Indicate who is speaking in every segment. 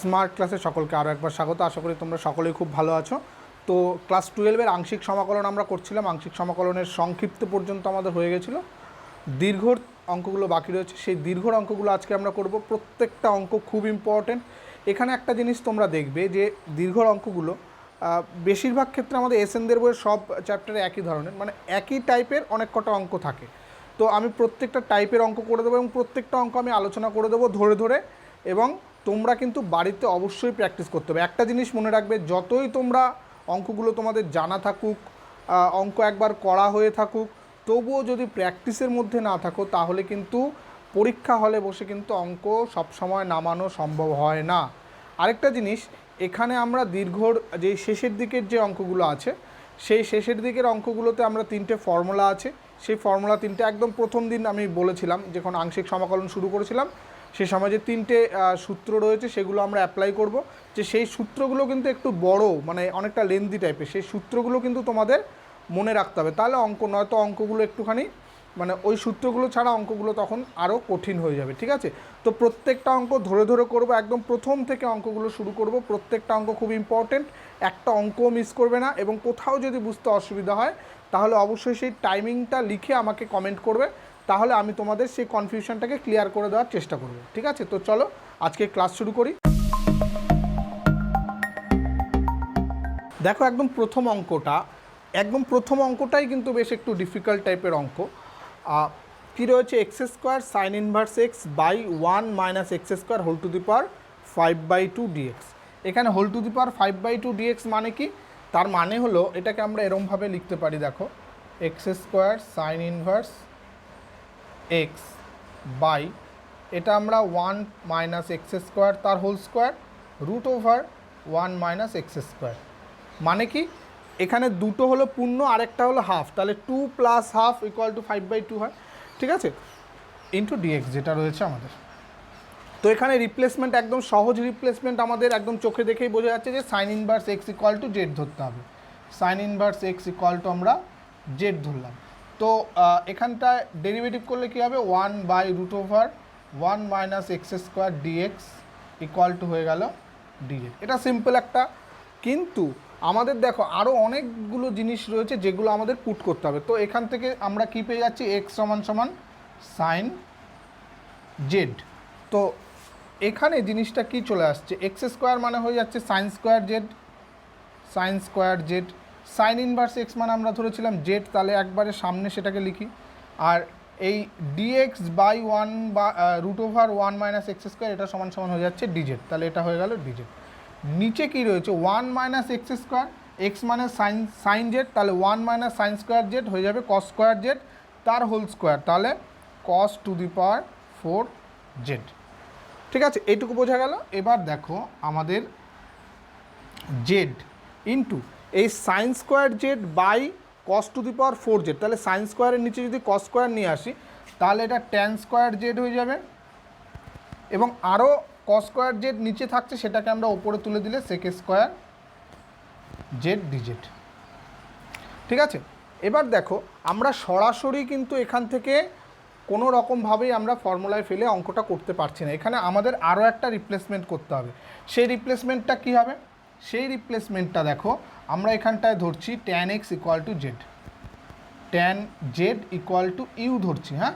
Speaker 1: Smart ক্লাসে সকলকে আরও একবার স্বাগত। আশা করি তোমরা সকলেই খুব ভালো আছো। তো ক্লাস 12-এর আংশিক সমাকলন আমরা করছিলাম। আংশিক সমাকলনের সংক্ষিপ্ত পর্যন্ত আমাদের হয়ে গেছিলো। দীর্ঘর অঙ্কগুলো বাকি রয়েছে, সেই দীর্ঘর অঙ্কগুলো আজকে আমরা করব। প্রত্যেকটা অঙ্ক খুব ইম্পর্টেন্ট। এখানে একটা জিনিস তোমরা দেখবে যে দীর্ঘর অঙ্কগুলো বেশিরভাগ ক্ষেত্রে আমাদের এসএনদের বইয়ের সব চ্যাপ্টারে একই ধরনের, মানে একই টাইপের অনেক কটা অঙ্ক থাকে। তো আমি প্রত্যেকটা টাইপের অঙ্ক করে দেবো এবং প্রত্যেকটা অঙ্ক আমি আলোচনা করে দেবো ধরে ধরে, এবং তোমরা কিন্তু বাড়িতে অবশ্যই প্র্যাকটিস করতে হবে। একটা জিনিস মনে রাখবে, যতই তোমরা অঙ্কগুলো তোমাদের জানা থাকুক, অঙ্ক একবার করা হয়ে থাকুক, তবুও যদি প্র্যাকটিসের মধ্যে না থাকো তাহলে কিন্তু পরীক্ষা হলে বসে কিন্তু অঙ্ক সবসময় নামানো সম্ভব হয় না। আরেকটা জিনিস, এখানে আমরা দীর্ঘর যে শেষের দিকের যে অঙ্কগুলো আছে, সেই শেষের দিকের অঙ্কগুলোতে আমরা তিনটে ফর্মুলা আছে। সেই ফর্মুলা তিনটে একদম প্রথম দিন আমি বলেছিলাম, যখন আংশিক সমাকলন শুরু করেছিলাম, সে সময় যে তিনটে সূত্র রয়েছে সেগুলো আমরা অ্যাপ্লাই করব। যে সেই সূত্রগুলো কিন্তু একটু বড়, মানে অনেকটা লেন্দি টাইপের, সেই সূত্রগুলো কিন্তু তোমাদের মনে রাখতে হবে, তাহলে অঙ্ক, নয়তো অঙ্কগুলো একটুখানি মানে ওই সূত্রগুলো ছাড়া অঙ্কগুলো তখন আরও কঠিন হয়ে যাবে। ঠিক আছে? তো প্রত্যেকটা অঙ্ক ধরে ধরে করব, একদম প্রথম থেকে অঙ্কগুলো শুরু করব। প্রত্যেকটা অঙ্ক খুব ইম্পর্টেন্ট, একটা অঙ্কও মিস করবে না। এবং কোথাও যদি বুঝতে অসুবিধা হয় তাহলে অবশ্যই সেই টাইমিংটা লিখে আমাকে কমেন্ট করবে, তাহলে আমি তোমাদের সেই কনফিউশনটাকে ক্লিয়ার করে দেওয়ার চেষ্টা করব। ঠিক আছে? তো চলো আজকে ক্লাস শুরু করি। দেখো, একদম প্রথম অঙ্কটাই কিন্তু বেশ একটু ডিফিকাল্ট টাইপের অঙ্ক। কী রয়েছে? X square sine inverse x by 1 minus x square whole to the power 5/2 dx. এখানে whole to the power 5/2 dx মানে কি? তার মানে হলো, এটাকে আমরা এরমভাবে লিখতে পারি, দেখো, x square sine inverse x by, এটা আমরা 1 মাইনাস এক্স স্কোয়ার তার whole square root over 1 minus x square. মানে কি? এখানে দুটো হলো পূর্ণ, আরেকটা হলো হাফ, তাহলে 2 প্লাস হাফ ইকুয়াল টু 5/2 হয়। ঠিক আছে? ইন্টু ডিএক্স যেটা রয়েছে আমাদের। তো এখানে রিপ্লেসমেন্ট, একদম সহজ রিপ্লেসমেন্ট, আমাদের একদম চোখে দেখেই বোঝা যাচ্ছে যে sine inverse x equal to z ধরতে হবে। Sine inverse x equal to আমরা জেড ধরলাম। তো এখানটায় ডেরিভেটিভ করলে কী হবে? 1 by root over 1 minus x square d x equal to হয়ে গেল ডিজেড। এটা সিম্পল একটা, কিন্তু আমাদের দেখো আরও অনেকগুলো জিনিস রয়েছে যেগুলো আমাদের পুট করতে হবে। তো এখান থেকে আমরা কী পেয়ে যাচ্ছি? এক্স সমান সমান সাইন জেড। তো এখানে জিনিসটা কি চলে আসছে? এক্স স্কোয়ার মানে হয়ে যাচ্ছে sign square Z, sign square Z. Sign inverse x মানে আমরা ধরেছিলাম জেড, তাহলে একবারে সামনে সেটাকে লিখি। আর এই ডিএক্স বাই 1 বা root over 1 minus x square, এটা সমান সমান হয়ে যাচ্ছে ডিজেড, তাহলে এটা হয়ে গেল ডিজেড। নিচে কি রয়েছে? 1 মাইনাস এক্স স্কোয়ার, এক্স মানে সাইন জেড, তাহলে 1 মাইনাস সাইন স্কোয়ার জেড হয়ে যাবে কস স্কোয়ার জেড তার হোল স্কোয়ার, তাহলে কস টু দি পাওয়ার 4 জেড। ঠিক আছে? এইটুকু বোঝা গেল। এবার দেখো আমাদের জেড ইন্টু এই sine square z by cos to the power 4 z, তাহলে সাইন স্কোয়ারের নিচে যদি কস স্কোয়ার নিয়ে আসি তাহলে এটা ট্যান স্কোয়ার জেড হয়ে যাবে, এবং আরও কস স্কোয়ার জেড নিচে থাকছে, সেটাকে আমরা ওপরে তুলে দিলে সেক স্কোয়ার জেড ডিজেড। ঠিক আছে? এবার দেখো, আমরা সরাসরি কিন্তু এখান থেকে কোনো রকমভাবেই আমরা ফর্মুলায় ফেলে অঙ্কটা করতে পারছি না। এখানে আমাদের আরও একটা রিপ্লেসমেন্ট করতে হবে। সেই রিপ্লেসমেন্টটা কী হবে? সেই রিপ্লেসমেন্টটা দেখো, আমরা এখানটায় ধরছি tan x equal to z, tan z equal to u ধরছি। হ্যাঁ,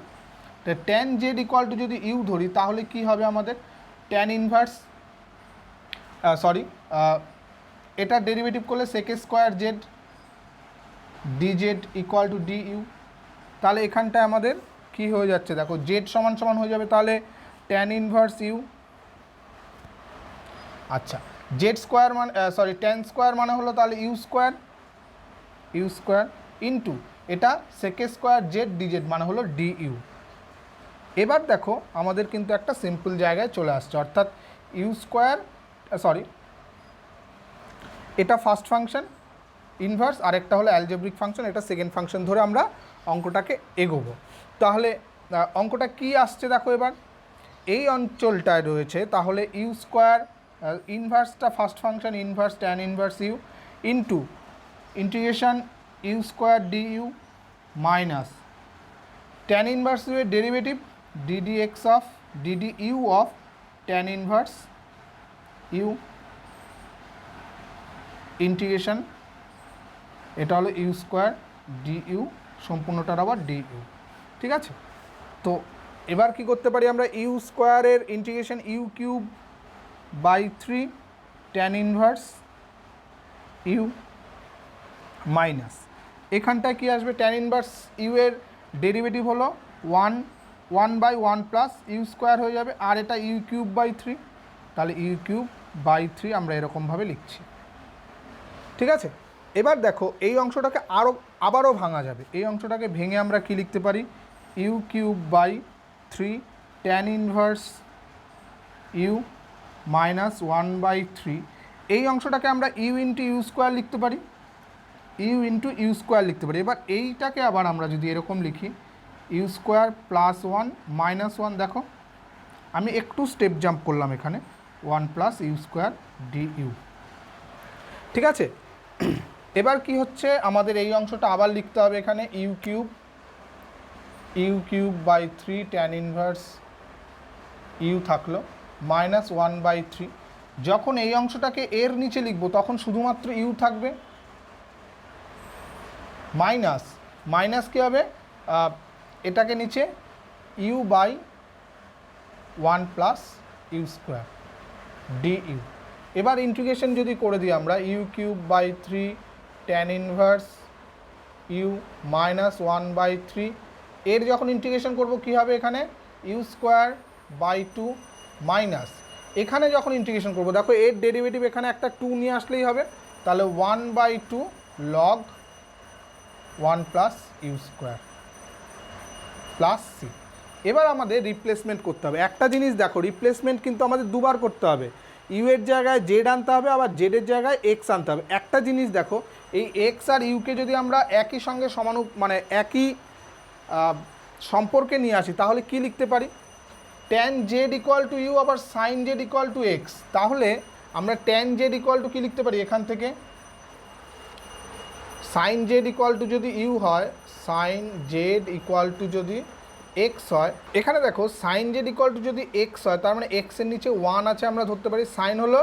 Speaker 1: তো ট্যান জেড ইকুয়াল টু যদি ইউ ধরি তাহলে কি হবে আমাদের? ট্যান ইনভার্স, এটা ডেরিভেটিভ করলে sec square z d z equal to d u. তাহলে এখানটায় আমাদের কি হয়ে যাচ্ছে? দেখো, জেড সমান সমান হয়ে যাবে তাহলে ট্যান ইনভার্স ইউ। আচ্ছা, জেড স্কোয়ার মানে ট্যান স্কোয়ার মানে হলো তাহলে ইউ স্কোয়ার ইন্টু এটা সেক স্কোয়ার জেড ডিজেড মানে হলো ডি ইউ। এবার দেখো আমাদের কিন্তু একটা সিম্পল জায়গায় চলে আসছে, অর্থাৎ ইউ স্কোয়ার, এটা ফার্স্ট ফাংশন ইনভার্স, আরেকটা হলো অ্যালজেব্রিক ফাংশন, এটা সেকেন্ড ফাংশন ধরে আমরা অঙ্কটাকে এগোবো। তাহলে অঙ্কটা কি আসছে দেখো, এবার এই অঞ্চলটায় রয়েছে, তাহলে ইউ স্কোয়ার ইনভার্সটা first function inverse tan inverse u into integration u square d u minus tan inverse u এর derivative d d x of d d u of tan inverse u integration, এটা হলো ইউ স্কোয়ার ডি ইউ, সম্পূর্ণটার আবার d u. ঠিক আছে, তো এবার কি করতে পারি আমরা, ইউ স্কোয়ারের integration u cube by 3 tan inverse u minus, এখানটায় কি আসবে, ট্যান ইনভার্স ইউ এর ডেরিভেটিভ হলো 1 প্লাস ইউ স্কোয়ার হয়ে যাবে, আর এটা ইউ কিউব বাই 3, তাহলে ইউ কিউব বাই 3 আমরা এরকমভাবে লিখছি। ঠিক আছে, এবার দেখো এই অংশটাকে আবারও ভাঙা যাবে, এই অংশটাকে ভেঙে আমরা কি লিখতে পারি, u cube by 3 tan inverse u minus 1/3, এই অংশটাকে আমরা ইউ ইন্টু ইউ স্কোয়ার লিখতে পারি, ইউ ইন্টু ইউ স্কোয়ার লিখতে পারি। এবার এইটাকে আবার আমরা যদি এরকম লিখি, ইউ স্কোয়ার প্লাস 1 মাইনাস 1, দেখো আমি একটু স্টেপ জাম্প করলাম এখানে, 1 plus u square d u. ঠিক আছে, এবার কি হচ্ছে, আমাদের এই অংশটা আবার লিখতে হবে এখানে, u cube by 3 tan inverse u থাকলো মাইনাস 1/3, যখন এই অংশটাকে এর নিচে লিখবো তখন শুধুমাত্র ইউ থাকবে, মাইনাস কী হবে, এটাকে নিচে u by 1 plus u square d u. এবার ইন্টিগ্রেশন যদি করে দিই আমরা, u cube by 3 tan inverse u minus 1/3, এর যখন ইন্টিগ্রেশন করব কি হবে, এখানে ইউ স্কোয়ার বাই 2 মাইনাস, এখানে যখন ইন্টিগ্রেশন করব দেখো এর ডেরিভেটিভ এখানে একটা 2 নিয়ে আসলেই হবে, তাহলে 1/2 log 1 plus u square plus c. এবার আমাদের রিপ্লেসমেন্ট করতে হবে, একটা জিনিস দেখো, রিপ্লেসমেন্ট কিন্তু আমাদের দুবার করতে হবে, ইউ এর জায়গায় জেড আনতে হবে, আবার জেডের জায়গায় এক্স আনতে হবে। একটা জিনিস দেখো, এই এক্স আর ইউকে যদি আমরা একই সঙ্গে মানে একই সম্পর্কে নিয়ে আসি, তাহলে কি লিখতে পারি, tan z equal to u আবার sine z equal to x, তাহলে আমরা ট্যান জেড ইকুয়াল টু কী লিখতে পারি, এখান থেকে সাইন জেড ইকুয়াল টু যদি ইউ হয়, সাইন জেড ইকুয়াল টু যদি এক্স হয়, এখানে দেখো সাইন জেড ইকুয়াল টু যদি এক্স হয়, তার মানে এক্সের নিচে 1 আছে, আমরা ধরতে পারি সাইন হলো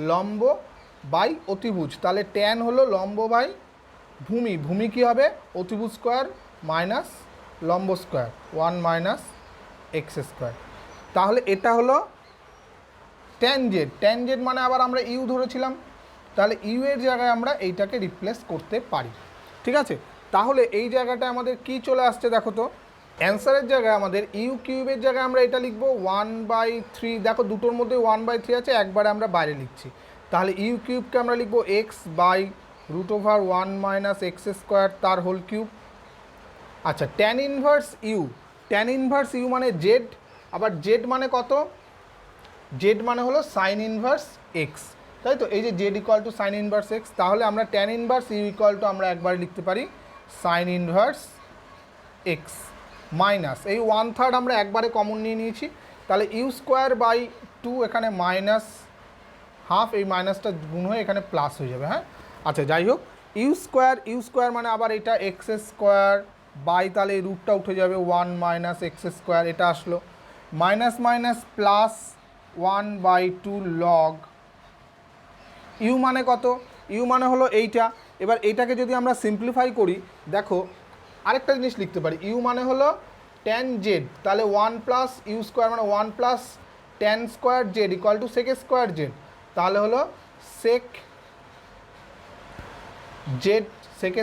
Speaker 1: লম্ব বাই অতিভুজ, তাহলে ট্যান হলো লম্ব বাই ভূমি কী হবে, অতিভুজ স্কোয়ার মাইনাস লম্ব স্কোয়ার 1 মাইনাস এক্স স্কোয়ার, তাহলে এটা হলো ট্যান জেড মানে আবার আমরা ইউ ধরেছিলাম, তাহলে ইউ এর জায়গায় আমরা এইটাকে রিপ্লেস করতে পারি। ঠিক আছে, তাহলে এই জায়গাটায় আমাদের কি চলে আসছে দেখো তো, অ্যান্সারের জায়গায় আমাদের ইউ কিউবের জায়গায় আমরা এটা লিখবো 1/3, দেখো দুটোর মধ্যে 1/3 আছে, একবারে আমরা বাইরে লিখছি, তাহলে ইউ কিউবকে আমরা লিখবো x by √1 minus x square তার হোল কিউব। আচ্ছা, ট্যান ইনভার্স ইউ মানে জেড, আবার জেড মানে কত, জেড মানে হলো সাইন ইনভার্স এক্স, তাই তো, এই যে Z equal two sign inverse x, তাহলে আমরা tan inverse you equal to আমরা একবার লিখতে পারি সাইন ইনভার্স এক্স মাইনাস, এই 1/3 আমরা একবারে কমন নিয়ে নিয়েছি, তাহলে ইউ স্কোয়ার বাই 2, এখানে মাইনাস হাফ, এই মাইনাসটা গুণ হয়ে এখানে প্লাস হয়ে যাবে। হ্যাঁ, আচ্ছা যাই হোক, ইউ স্কোয়ার মানে আবার এটা এক্স স্কোয়ার বাই, তাহলে এই রুটটা উঠে যাবে 1 মাইনাস এক্স স্কোয়ার, এটা আসলো মাইনাস প্লাস 1/2 লগ, ইউ মানে কত, ইউ মানে হলো এইটা। এবার এইটাকে যদি আমরা সিম্পলিফাই করি, দেখো আরেকটা জিনিস লিখতে পারি, ইউ মানে হলো ট্যান জেড, তাহলে 1 প্লাস ইউ স্কোয়ার মানে 1 plus tan square z equal to sec square z, তাহলে হলো সেক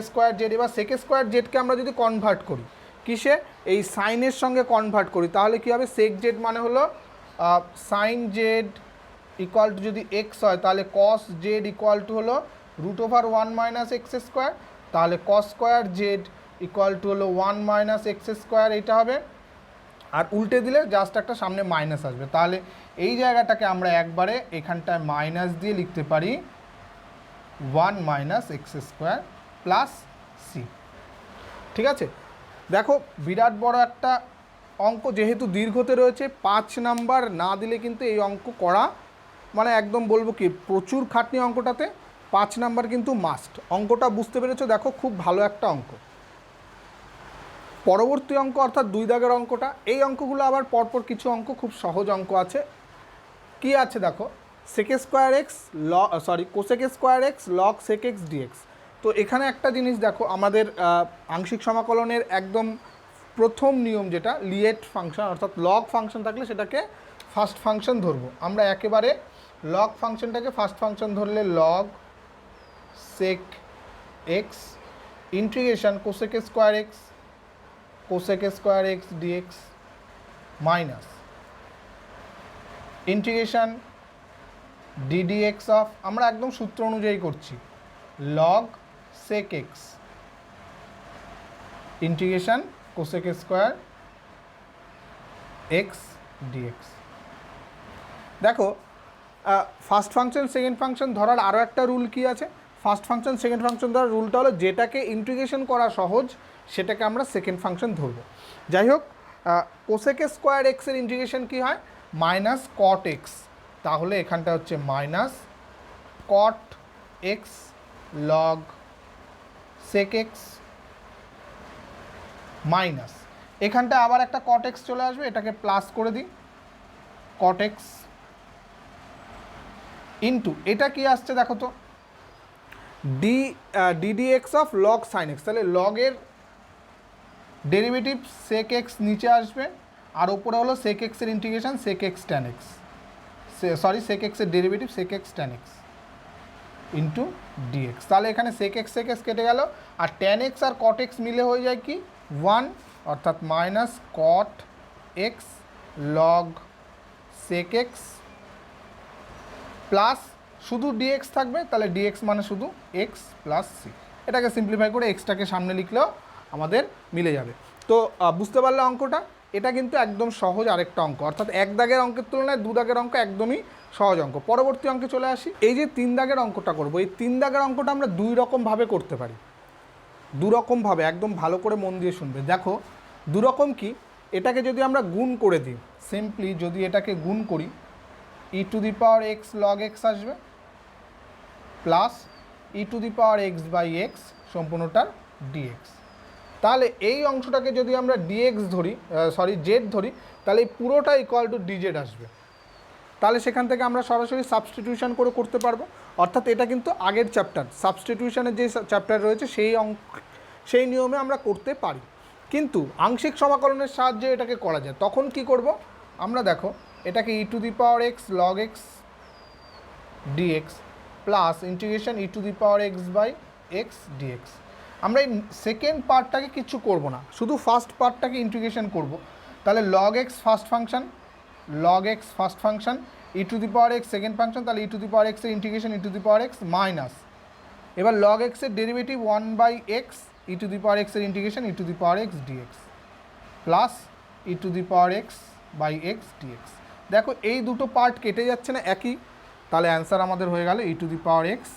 Speaker 1: স্কোয়ার জেড। এবার সেক স্কোয়ার জেডকে আমরা যদি কনভার্ট করি কিসে, এই সাইনের সঙ্গে কনভার্ট করি, তাহলে কী হবে, সেক জেড মানে হলো সাইন জেড ইকুয়াল টু যদি এক্স হয়, তাহলে কস জেড ইকুয়াল টু হলো √1 মাইনাস এক্স স্কোয়ার, তাহলে cos square z equal two হলো 1 মাইনাস এক্স স্কোয়ার, এইটা হবে, আর উল্টে দিলে জাস্ট একটা সামনে মাইনাস আসবে, তাহলে এই জায়গাটাকে আমরা একবারে এখানটায় মাইনাস দিয়ে লিখতে পারি 1 minus x square plus c. ঠিক আছে, দেখো বিরাট বড় একটা অঙ্ক, যেহেতু দীর্ঘতে রয়েছে, 5 নাম্বার না দিলে কিন্তু এই অঙ্ক করা মানে একদম বলবো কি প্রচুর খাটনি অঙ্কটাতে, 5 নাম্বার কিন্তু মাস্ট। অঙ্কটা বুঝতে পেরেছো, দেখো খুব ভালো একটা অঙ্ক। পরবর্তী অঙ্ক অর্থাৎ 2 দাগের অঙ্কটা, এই অঙ্কগুলো আবার পরপর কিছু অঙ্ক খুব সহজ অঙ্ক আছে। কি আছে দেখো, sec square x cosec square x log sec x dx. তো এখানে একটা জিনিস দেখো, আমাদের আংশিক সমাকলনের একদম প্রথম নিয়ম যেটা লিয়েট ফাংশন, অর্থাৎ লগ ফাংশন থাকলে সেটাকে ফার্স্ট ফাংশন ধরবো। আমরা একেবারে লগ ফাংশনটাকে ফার্স্ট ফাংশন ধরলে log sec x integration cosec square x dx minus integration d d x of, আমরা একদম সূত্র অনুযায়ী করছি, log sec x integration cosec square x dx. দেখো ফার্স্ট ফাংশন সেকেন্ড ফাংশন ধরার আরও একটা রুল কি আছে, ফার্স্ট ফাংশন সেকেন্ড ফাংশন ধরার রুলটা হলো যেটাকে ইন্টিগ্রেশন করা সহজ সেটাকে আমরা সেকেন্ড ফাংশন ধরবো। যাই হোক, কোসেক স্কোয়ার এক্সের ইন্টিগ্রেশন কী হয়, মাইনাস কট এক্স, তাহলে এখানটা হচ্ছে minus cot x log sec x minus, এখানটা আবার একটা কট এক্স চলে আসবে, এটাকে প্লাস করে দিই কট এক্স ইন্টু এটা কি আসছে দেখো তো ddx of log sine x, তাহলে লগের ডেরিভেটিভ সেক এক্স নিচে আসবে আর ওপরে হলো সেক এক্সের integration sec x tan x, sec এক্সের derivative sec x tan x into dx. তাহলে এখানে সেক এক্স কেটে গেল আর ট্যান এক্স আর কট এক্স মিলে হয়ে যায় কি 1, অর্থাৎ minus cot x log sec x plus শুধু ডিএক্স থাকবে, তাহলে ডিএক্স মানে শুধু এক্স প্লাস সি। এটাকে সিম্পলিফাই করে এক্সটাকে সামনে লিখলেও আমাদের মিলে যাবে। তো বুঝতে পারলে অঙ্কটা, এটা কিন্তু একদম সহজ আরেকটা অঙ্ক, অর্থাৎ এক দাগের অঙ্কের তুলনায় 2 দাগের অঙ্ক একদমই সহজ অঙ্ক। পরবর্তী অঙ্কে চলে আসি, এই যে 3 দাগের অঙ্কটা করব, এই 3 দাগের অঙ্কটা আমরা 2 রকমভাবে করতে পারি, 2 রকমভাবে, একদম ভালো করে মন দিয়ে শুনবে। দেখো 2 রকম কি, এটাকে যদি আমরা গুণ করে দিই, সিম্পলি যদি এটাকে গুণ করি e to the power x log x আসবে plus e to the power x by x সম্পূর্ণটার ডিএক্স। তাহলে এই অংশটাকে যদি আমরা ডিএক্স ধরি, জেড ধরি, তাহলে এই পুরোটা ইকুয়াল টু ডিজেড আসবে। তাহলে সেখান থেকে আমরা সরাসরি সাবস্টিটিউশন করে করতে পারবো, অর্থাৎ এটা কিন্তু আগের চ্যাপ্টার সাবস্টিটিউশনের যে চ্যাপ্টার রয়েছে সেই নিয়মে আমরা করতে পারি। কিন্তু আংশিক সমাকলনের সাহায্যে এটাকে করা যায়, তখন কি করব আমরা, দেখো এটাকে e to the power x log x dx plus integration e to the power x by x dx. আমরা এই সেকেন্ড পার্টটাকে কিচ্ছু করব না, শুধু ফার্স্ট পার্টটাকে ইন্টিগ্রেশন করব। তাহলে log x first function e to the power x second function, তাহলে e to the power এক্সের integration e to the power x minus, এবার লগ এক্সের derivative 1 by x e to the power এক্সের integration e to the power x dx plus e to the power x by x dx. দেখো এই দুটো part কেটে যাচ্ছে না একই, তাহলে অ্যান্সার আমাদের হয়ে গেল e to the power x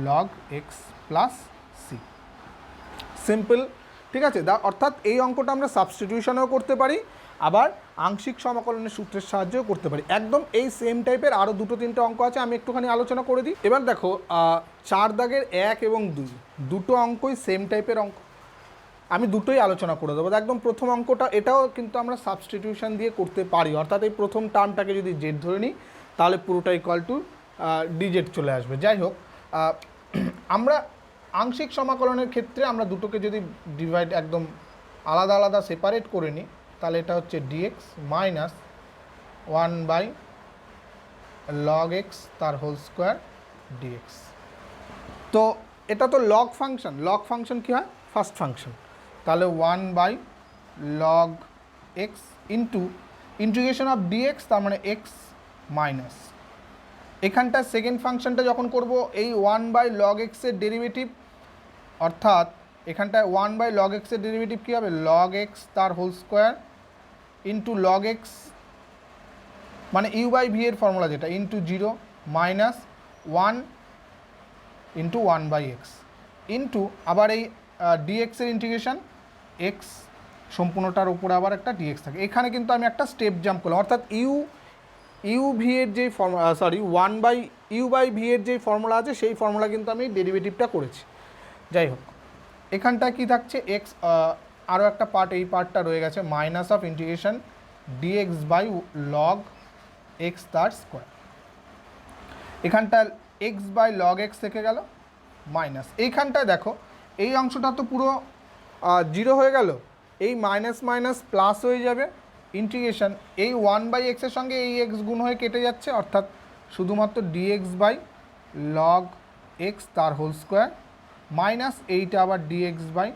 Speaker 1: log x plus c. Simple, ঠিক আছে। অর্থাৎ এই অঙ্কটা আমরা সাবস্টিটিউশনেও করতে পারি, আবার আংশিক সমাকলনের সূত্রের সাহায্যেও করতে পারি। একদম এই সেম টাইপের আরও 2-3টে অঙ্ক আছে, আমি একটুখানি আলোচনা করে দিই। এবার দেখো 4 দাগের 1 এবং 2 দুটো অঙ্কই সেম টাইপের অঙ্ক, আমি দুটোই আলোচনা করে দেবো। একদম প্রথম অঙ্কটা, এটাও কিন্তু আমরা সাবস্টিটিউশন দিয়ে করতে পারি, অর্থাৎ এই প্রথম টার্মটাকে যদি জেড ধরে নিই তাহলে পুরোটা ইকুয়াল টু ডিজেড চলে আসবে। যাই হোক, আমরা আংশিক সমাকলনের ক্ষেত্রে আমরা দুটোকে যদি ডিভাইড একদম আলাদা আলাদা সেপারেট করে নিই, তাহলে এটা হচ্ছে d x minus 1 by log x তার হোল স্কোয়ার ডিএক্স। তো এটা তো লগ ফাংশন কী হয়, ফার্স্ট ফাংশন, তাহলে 1 by log x into integration of d x, তার মানে এক্স মাইনাস, এখানটা সেকেন্ড ফাংশনটা যখন করব এই 1 বাই লগ এক্সের ডেরিভেটিভ, অর্থাৎ এখানটায় 1 বাই লগ এক্সের ডেরিভেটিভ কী হবে, লগ এক্স তার whole square into log x মানে ইউ বাই ভি এর ফর্মুলা যেটা into 0 minus 1 into 1 by x into আবার এই ডিএক্সের ইন্টিগ্রেশন এক্স সম্পূর্ণটার উপরে আবার একটা ডিএক্স থাকে। এখানে কিন্তু আমি একটা স্টেপ জাম্প করলাম, অর্থাৎ ইউ ভি এর যেই formula, 1 by u by v এর যেই ফর্মুলা আছে সেই ফর্মুলা কিন্তু আমি ডেরিভেটিভটা করেছি। যাই হোক, এখানটা কি থাকছে, এক্স আরও একটা পার্ট, এই পার্টটা রয়ে গেছে minus of integration dx by log x তার স্কোয়ার এখানটা এক্স বাই লগ এক্স থেকে গেল মাইনাস, এইখানটায় দেখো এই অংশটা তো পুরো জিরো হয়ে গেল, এই মাইনাস মাইনাস প্লাস হয়ে যাবে, ইন্টিগ্রেশন এই 1/x-এর সঙ্গে এই এক্স গুণ হয়ে কেটে যাচ্ছে, অর্থাৎ শুধুমাত্র ডিএক্স বাই লগ এক্স তার হোল স্কোয়ার মাইনাস এইটা আবার ডিএক্স বাই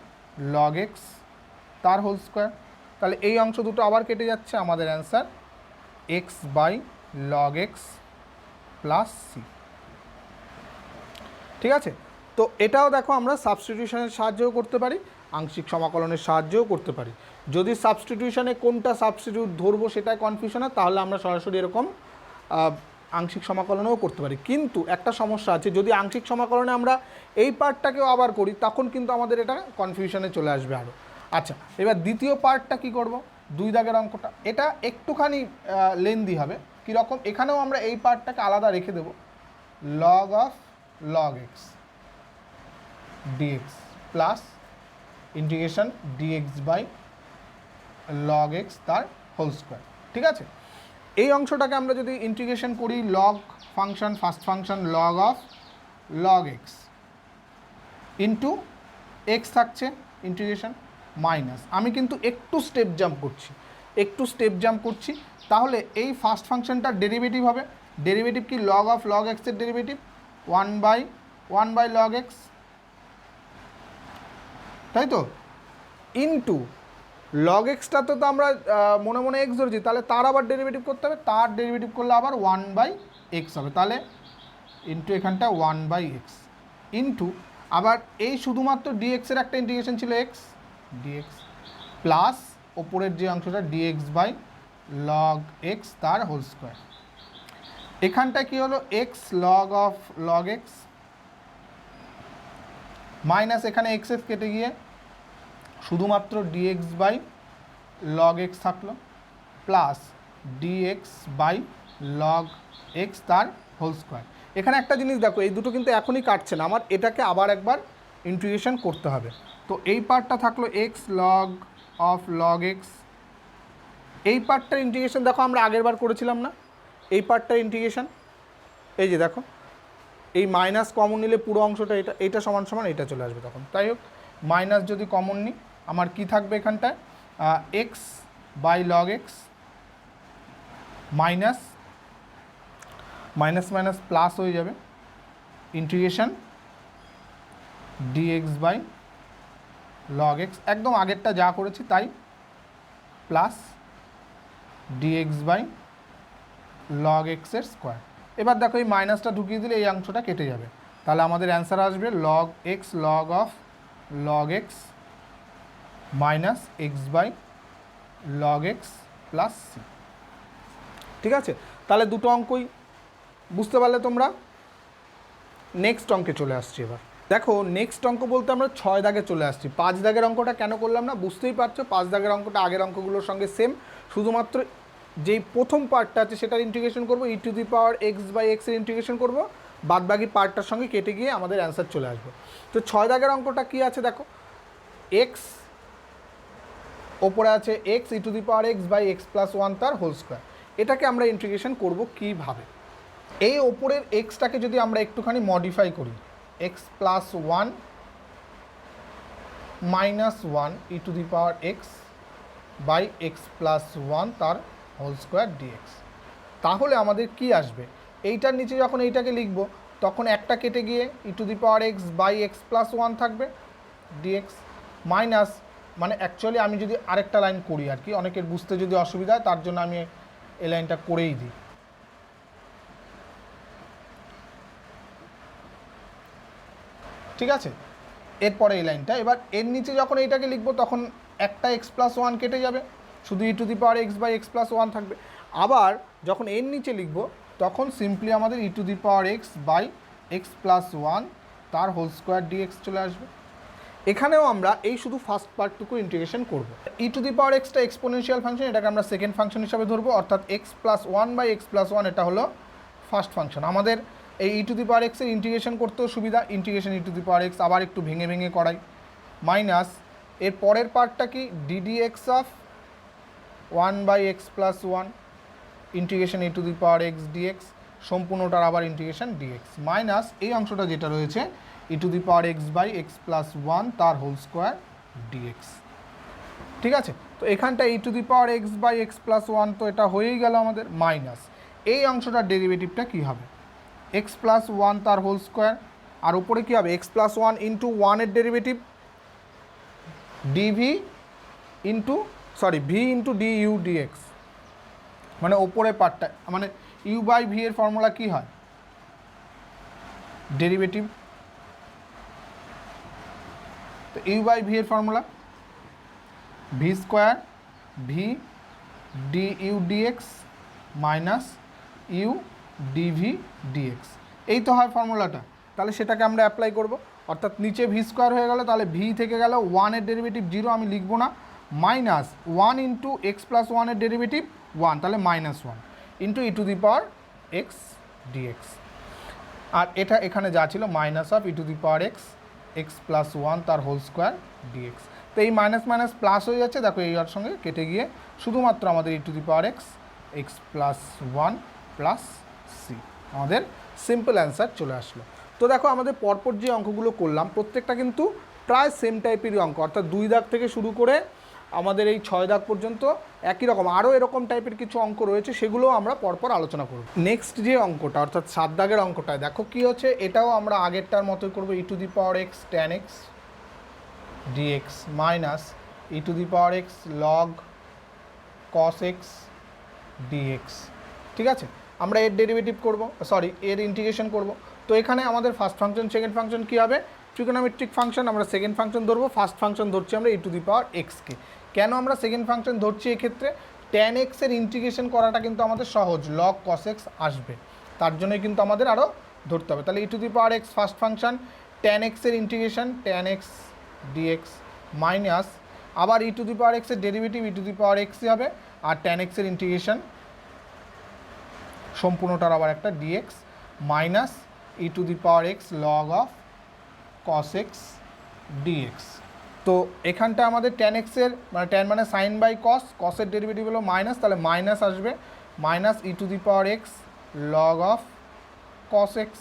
Speaker 1: লগ এক্স তার হোল স্কোয়ার। তাহলে এই অংশ দুটো আবার কেটে যাচ্ছে, আমাদের answer x by log x plus c. ঠিক আছে, তো এটাও দেখো আমরা সাবস্টিটিউশনের সাহায্যেও করতে পারি, আংশিক সমাকলনের সাহায্যেও করতে পারি। যদি সাবস্টিটিউশনে কোনটা সাবস্টিটিউট ধরবো সেটা কনফিউশন হয়, তাহলে আমরা সরাসরি এরকম আংশিক সমাকলনেও করতে পারি। কিন্তু একটা সমস্যা আছে, যদি আংশিক সমাকলনে আমরা এই পার্টটাকেও আবার করি তখন কিন্তু আমাদের এটা কনফিউশনে চলে আসবে আরও। আচ্ছা, এবার দ্বিতীয় পার্টটা কি করব, 2 দাগের অঙ্কটা, এটা একটুখানি লেন্দি হবে। কীরকম, এখানেও আমরা এই পার্টটাকে আলাদা রেখে দেব, log of log x dx plus integration dx by log x তার হোল স্কোয়ার। ঠিক আছে, এই অংশটাকে আমরা যদি ইন্টিগ্রেশন করি, log function first function log of log x into x থাকছে ইন্টিগ্রেশন মাইনাস, আমি কিন্তু একটু স্টেপ জাম্প করছি, তাহলে এই ফার্স্ট ফাংশনটার ডেরিভেটিভ হবে, ডেরিভেটিভ কি লগ অফ লগ এক্সের ডেরিভেটিভ 1/1 লগ এক্স, তাই তো, ইন্টু লগ এক্সটা তো আমরা মনে মনে এক্স ধরেছি, তাহলে তার আবার ডেরিভেটিভ করতে হবে, তার ডেরিভেটিভ করলে আবার 1/x হবে, তাহলে ইন্টু এখানটা 1/x ইন্টু আবার এই শুধুমাত্র ডিএক্সের একটা ইন্টিগ্রেশন ছিল এক্স ডিএক্স প্লাস ওপরের যে অংশটা ডিএক্স বাই লগ এক্স তার হোল স্কোয়ার। এখানটা কি হলো, x log of log x minus এখানে এক্স এক্স কেটে গিয়ে শুধুমাত্র ডিএক্স বাই লগ এক্স থাকলো plus d x by log x তার হোল স্কোয়ার। এখানে একটা জিনিস দেখো, এই দুটো কিন্তু এখনই কাটছে না, আমার এটাকে আবার একবার ইন্টিগ্রেশন করতে হবে। তো এই পার্টটা থাকলো x log of log x, এই পার্টটার ইন্টিগ্রেশন দেখো আমরা আগের বার করেছিলাম না, এই পার্টটার ইন্টিগ্রেশন এই যে দেখো, এই মাইনাস কমন নিলে পুরো অংশটা এটা সমান সমান এটা চলে আসবে তখন। তাই হোক, মাইনাস যদি কমন নিই আমার কি থাকবে এখানটায়, x by log x minus minus minus plus হয়ে যাবে integration dx by log x, একদম আগেরটা যা করেছি তাই, প্লাস ডিএক্স বাই লগ এক্সের স্কোয়ার। এবার দেখো এই মাইনাসটা ঢুকিয়ে দিলে এই অংশটা কেটে যাবে, তাহলে আমাদের অ্যান্সার আসবে log x log of log x minus x by log x plus c. ঠিক আছে, তাহলে দুটো অঙ্কই বুঝতে পারলে তোমরা। নেক্সট অঙ্কে চলে আসছি। এবার দেখো নেক্সট অঙ্ক বলতে আমরা 6 দাগে চলে আসছি। 5 দাগের অঙ্কটা কেন করলাম না বুঝতেই পারছো, 5 দাগের অঙ্কটা আগের অঙ্কগুলোর সঙ্গে সেম, শুধুমাত্র যেই প্রথম পার্টটা আছে সেটার ইন্টিগ্রেশন করবো, e to the power x by এক্সের ইন্টিগ্রেশন করবো, বাদবাকি পার্টটার সঙ্গে কেটে গিয়ে আমাদের অ্যান্সার চলে আসবে। তো 6 দাগের অঙ্কটা কী আছে দেখো, এক্স ওপরে আছে x e to the power x by x plus 1 তার হোল স্কোয়ার, এটাকে আমরা ইন্টিগ্রেশন করব কীভাবে। এই ওপরের এক্সটাকে যদি আমরা একটুখানি মডিফাই করি, x plus 1 minus 1 e to the power x by x plus 1 তার হোল স্কোয়ার ডিএক্স, তাহলে আমাদের কি আসবে, এইটার নিচে যখন এইটাকে লিখব তখন একটা কেটে গিয়ে e to the power x by x plus 1 থাকবে ডিএক্স মাইনাস, মানে অ্যাকচুয়ালি আমি যদি আরেকটা লাইন করি আর কি, অনেকের বুঝতে যদি অসুবিধা হয় তার জন্য আমি এই লাইনটা করেই দিই। ঠিক আছে, এরপরে এই লাইনটা, এবার এর নিচে যখন এইটাকে লিখবো তখন একটা এক্স প্লাস 1 কেটে যাবে, শুধু e to the power x by x plus 1 থাকবে। আবার যখন এর নিচে লিখবো তখন সিম্পলি আমাদের e to the power x by x plus 1 তার হোল স্কোয়ার ডিএক্স চলে আসবে। এখানেও আমরা এই শুধু ফার্স্ট পার্টটুকু ইন্টিগ্রেশন করব। ই টু দি পাওয়ার এক্সটা এক্সপোনেনশিয়াল ফাংশন, এটাকে আমরা সেকেন্ড ফাংশন হিসাবে ধরবো, অর্থাৎ x plus 1 by x plus 1 এটা হলো ফার্স্ট ফাংশন। আমাদের এই ই টু দি পাওয়ার এক্সের ইন্টিগ্রেশন করতেও সুবিধা, integration e to the power x আবার একটু ভেঙে ভেঙে করাই, মাইনাস এর পরের পার্টটা কি d d x of 1 by x plus 1 integration e to the power x dx, সম্পূর্ণটার আবার ইন্টিগ্রেশন ডিএক্স মাইনাস এই অংশটা যেটা রয়েছে e to the power x by x plus one তার হোল স্কোয়ার ডিএক্স। ঠিক আছে, তো এখানটা e to the power x by x plus one তো এটা হয়েই গেল আমাদের, মাইনাস এই অংশটার ডেরিভেটিভটা কী হবে এক্স প্লাস ওয়ান তার হোল স্কোয়ার, আর উপরে কী হবে এক্স প্লাস ওয়ান ইন্টু ওয়ানের derivative d v into v into d u dx, মানে ওপরে পার্টটা মানে ইউ বাই ভি এর ফর্মুলা কী হয় ডেরিভেটিভ, তো ইউ বাই ভি এর formula v square v d u d x minus u d v d x, এই তো হয় ফর্মুলাটা। তাহলে সেটাকে আমরা অ্যাপ্লাই করব, অর্থাৎ নিচে ভি স্কোয়ার হয়ে গেল, তাহলে ভি থেকে গেল ওয়ানের ডেরিভেটিভ জিরো আমি লিখবো না, minus one into x plus ওয়ানের ডেরিভেটিভ ওয়ান, তাহলে minus one into e to the power x dx, আর এটা এখানে যা ছিল minus of e to the power x x plus one তার হোল স্কোয়ার ডিএক্স। তো এই মাইনাস মাইনাস প্লাস হয়ে যাচ্ছে, দেখো এই আর সঙ্গে কেটে গিয়ে শুধুমাত্র আমাদের e to the power x x plus one plus c, আমাদের সিম্পল অ্যান্সার চলে আসলো। তো দেখো আমাদের পরপর যে অঙ্কগুলো করলাম প্রত্যেকটা কিন্তু প্রায় সেম টাইপেরই অঙ্ক, অর্থাৎ 2 দাগ থেকে শুরু করে আমাদের এই 6 দাগ পর্যন্ত একই রকম, আরও এরকম টাইপের কিছু অঙ্ক রয়েছে সেগুলোও আমরা পরপর আলোচনা করব। নেক্সট যে অঙ্কটা অর্থাৎ 7 দাগের অঙ্কটায় দেখো কি হচ্ছে, এটাও আমরা আগেরটার মতোই করবো e to the power x tan x dx minus e to the power x log cos x dx. ঠিক আছে, আমরা এর ডেরিভেটিভ করব, এর ইন্টিগ্রেশন করব। তো এখানে আমাদের ফার্স্ট ফাংশন সেকেন্ড ফাংশন কী হবে ট্রিগোনোমেট্রিক ফাংশন, আমরা সেকেন্ড ফাংশন ধরবো, ফার্স্ট ফাংশন ধরছি আমরা ই টু দি পাওয়ার এক্সকে। কেন আমরা সেকেন্ড ফাংশন ধরছি এক্ষেত্রে, ট্যান এক্সের ইন্টিগ্রেশন করাটা কিন্তু আমাদের সহজ, লগ কস এক্স আসবে, তার জন্যই কিন্তু আমাদের আরও ধরতে হবে। তাহলে e to the power x first function tan এক্সের integration tan x dx minus আবার ই টু দি পাওয়ার এক্সের ডেরিভেটিভ ই টু দি পাওয়ার এক্সই হবে, আর ট্যান এক্সের ইন্টিগ্রেশন সম্পূর্ণটার আবার একটা d x minus e to the power x log of cos x dx. তো এখানটা আমাদের ট্যান এক্সের মানে ট্যান মানে সাইন বাই কস, কসের ডেরিভেটিভ হলো মাইনাস, তাহলে মাইনাস আসবে minus e to the power x log of cos x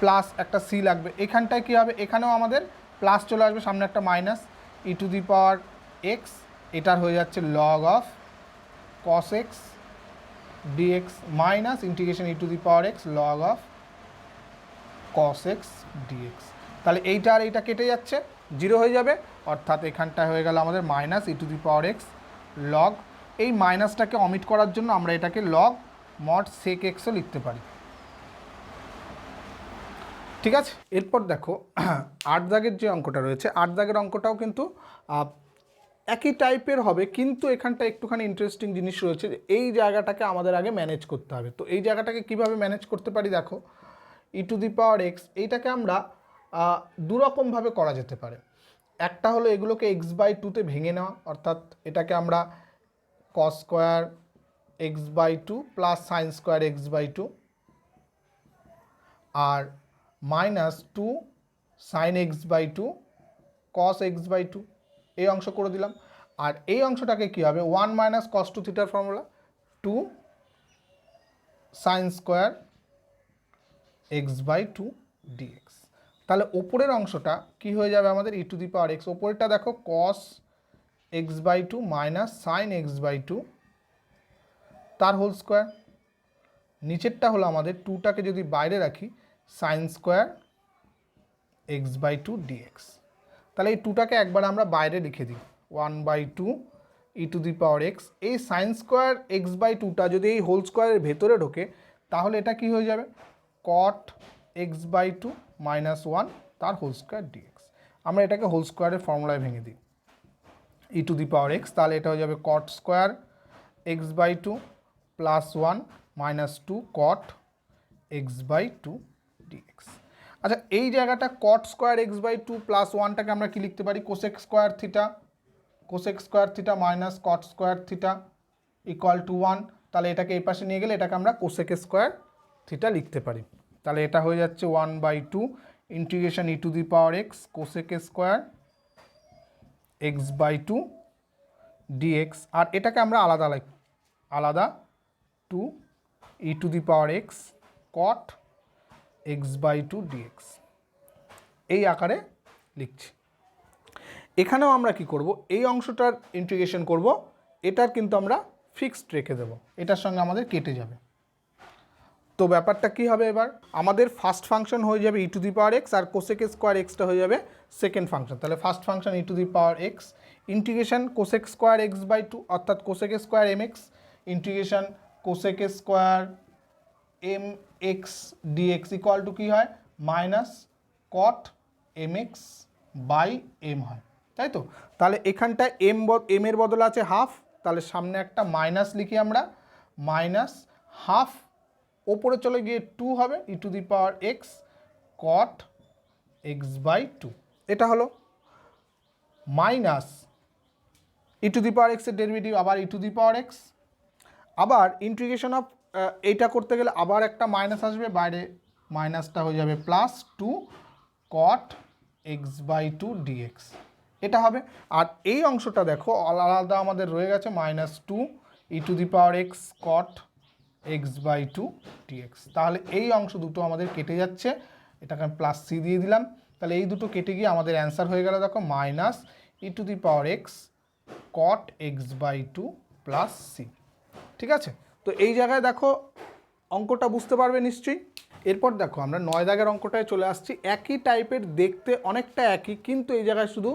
Speaker 1: plus একটা সি লাগবে, এখানটায় কী হবে এখানেও আমাদের প্লাস চলে আসবে, সামনে একটা minus e to the power x, এটার হয়ে যাচ্ছে log of cos x dx minus integration e to the power x log of cos x dx. তাহলে এইটা আর এইটা কেটে যাচ্ছে, জিরো হয়ে যাবে, অর্থাৎ এখানটায় হয়ে গেল আমাদের minus e to the power x log, এই মাইনাসটাকে অমিট করার জন্য আমরা এটাকে লগ মড সেক এক্সও লিখতে পারি। ঠিক আছে, এরপর দেখো 8 দাগের যে অঙ্কটা রয়েছে 8 দাগের অঙ্কটাও কিন্তু একই টাইপের হবে, কিন্তু এখানটা একটুখানি ইন্টারেস্টিং জিনিস রয়েছে, এই জায়গাটাকে আমাদের আগে ম্যানেজ করতে হবে। তো এই জায়গাটাকে কিভাবে ম্যানেজ করতে পারি দেখো, ই টু দি পাওয়ার এক্স এইটাকে আমরা দুরকমভাবে করা যেতে পারে। একটা হলো এগুলোকে এক্স বাই টুতে ভেঙে নেওয়া, অর্থাৎ এটাকে আমরা cos square x by two plus sine square x by two আর minus two sine x by two cos x by two, এই অংশ করে দিলাম। আর এই অংশটাকে কী হবে ওয়ান মাইনাস কস টু থিটার formula two sine square x by two dx. তাহলে ওপরের অংশটা কি হয়ে যাবে আমাদের e to the power x, ওপরেরটা দেখো cos x by two minus sine x by two তার হোল স্কোয়ার, নিচেরটা হলো আমাদের টুটাকে যদি বাইরে রাখি sine square x by two dx. তাহলে এই টুটাকে একবার আমরা বাইরে লিখে দিই one by two e to the power x, এই সাইন স্কোয়ার এক্স বাই টুটা যদি এই হোল স্কোয়ারের ভেতরে ঢোকে তাহলে এটা কি হয়ে যাবে cot x by two minus one তার হোল স্কোয়ার ডিএক্স। আমরা এটাকে হোল স্কোয়ারের ফর্মুলায় ভেঙে দিই ই টু দি পাওয়ার এক্স, তাহলে এটা হয়ে যাবে cot square x by two plus one minus two cot x by two dx. আচ্ছা, এই জায়গাটা cot square x by two plus ওয়ানটাকে আমরা কি লিখতে পারি cosec square theta minus cot square theta equal to one. তাহলে এটাকে এই পাশে নিয়ে গেলে এটাকে আমরা কোসেক স্কোয়ার থিটা লিখতে পারি। তাহলে এটা হয়ে যাচ্ছে one by two integration e to the power x cosec square x by two dx, আর এটাকে আমরা আলাদা two e to the power x cot x by two dx, এই আকারে লিখছি। এখানেও আমরা কি করব, এই অংশটার ইন্টিগ্রেশন করব, এটার কিন্তু আমরা ফিক্সড রেখে দেব, এটার সঙ্গে আমাদের কেটে যাবে। তো ব্যাপারটা কি হবে, এবার আমাদের ফার্স্ট ফাংশন হয়ে যাবে e to the power x, আর কোসেক স্কোয়ার এক্সটা হয়ে যাবে সেকেন্ড ফাংশন। তাহলে first function e to the power x integration cosec square x by two, অর্থাৎ cosec square m x integration cosec square m x dx equal to কী হয়, minus cot m x by m হয়, তাই তো। তাহলে এখানটায় M এর বদলে আছে হাফ, তাহলে সামনে একটা মাইনাস লিখি আমরা, মাইনাস হাফ, ওপরে চলে গিয়ে 2 হবে e to the power x cot x by two, এটা হলো minus e to the power এক্সের ডেরিভেটিভ আবার e to the power x, আবার ইন্টিগ্রেশন অফ এইটা করতে গেলে আবার একটা মাইনাস আসবে, বাইরে মাইনাসটা হয়ে যাবে plus 2 cot x by two dx, এটা হবে। আর এই অংশটা দেখো আলাদা আমাদের রয়ে গেছে minus 2 e to the power x cot x by two dx. তাহলে এই অংশ দুটো আমাদের কেটে যাচ্ছে, এটাকে আমি প্লাস সি দিয়ে দিলাম, তাহলে এই দুটো কেটে গিয়ে আমাদের অ্যান্সার হয়ে গেল দেখো minus e to the power x cot x by two plus c. ঠিক আছে, তো এই জায়গায় দেখো অঙ্কটা বুঝতে পারবে নিশ্চয়ই। এরপর দেখো আমরা 9 দাগের অঙ্কটায় চলে আসছি, একই টাইপের দেখতে অনেকটা একই, কিন্তু এই জায়গায় শুধু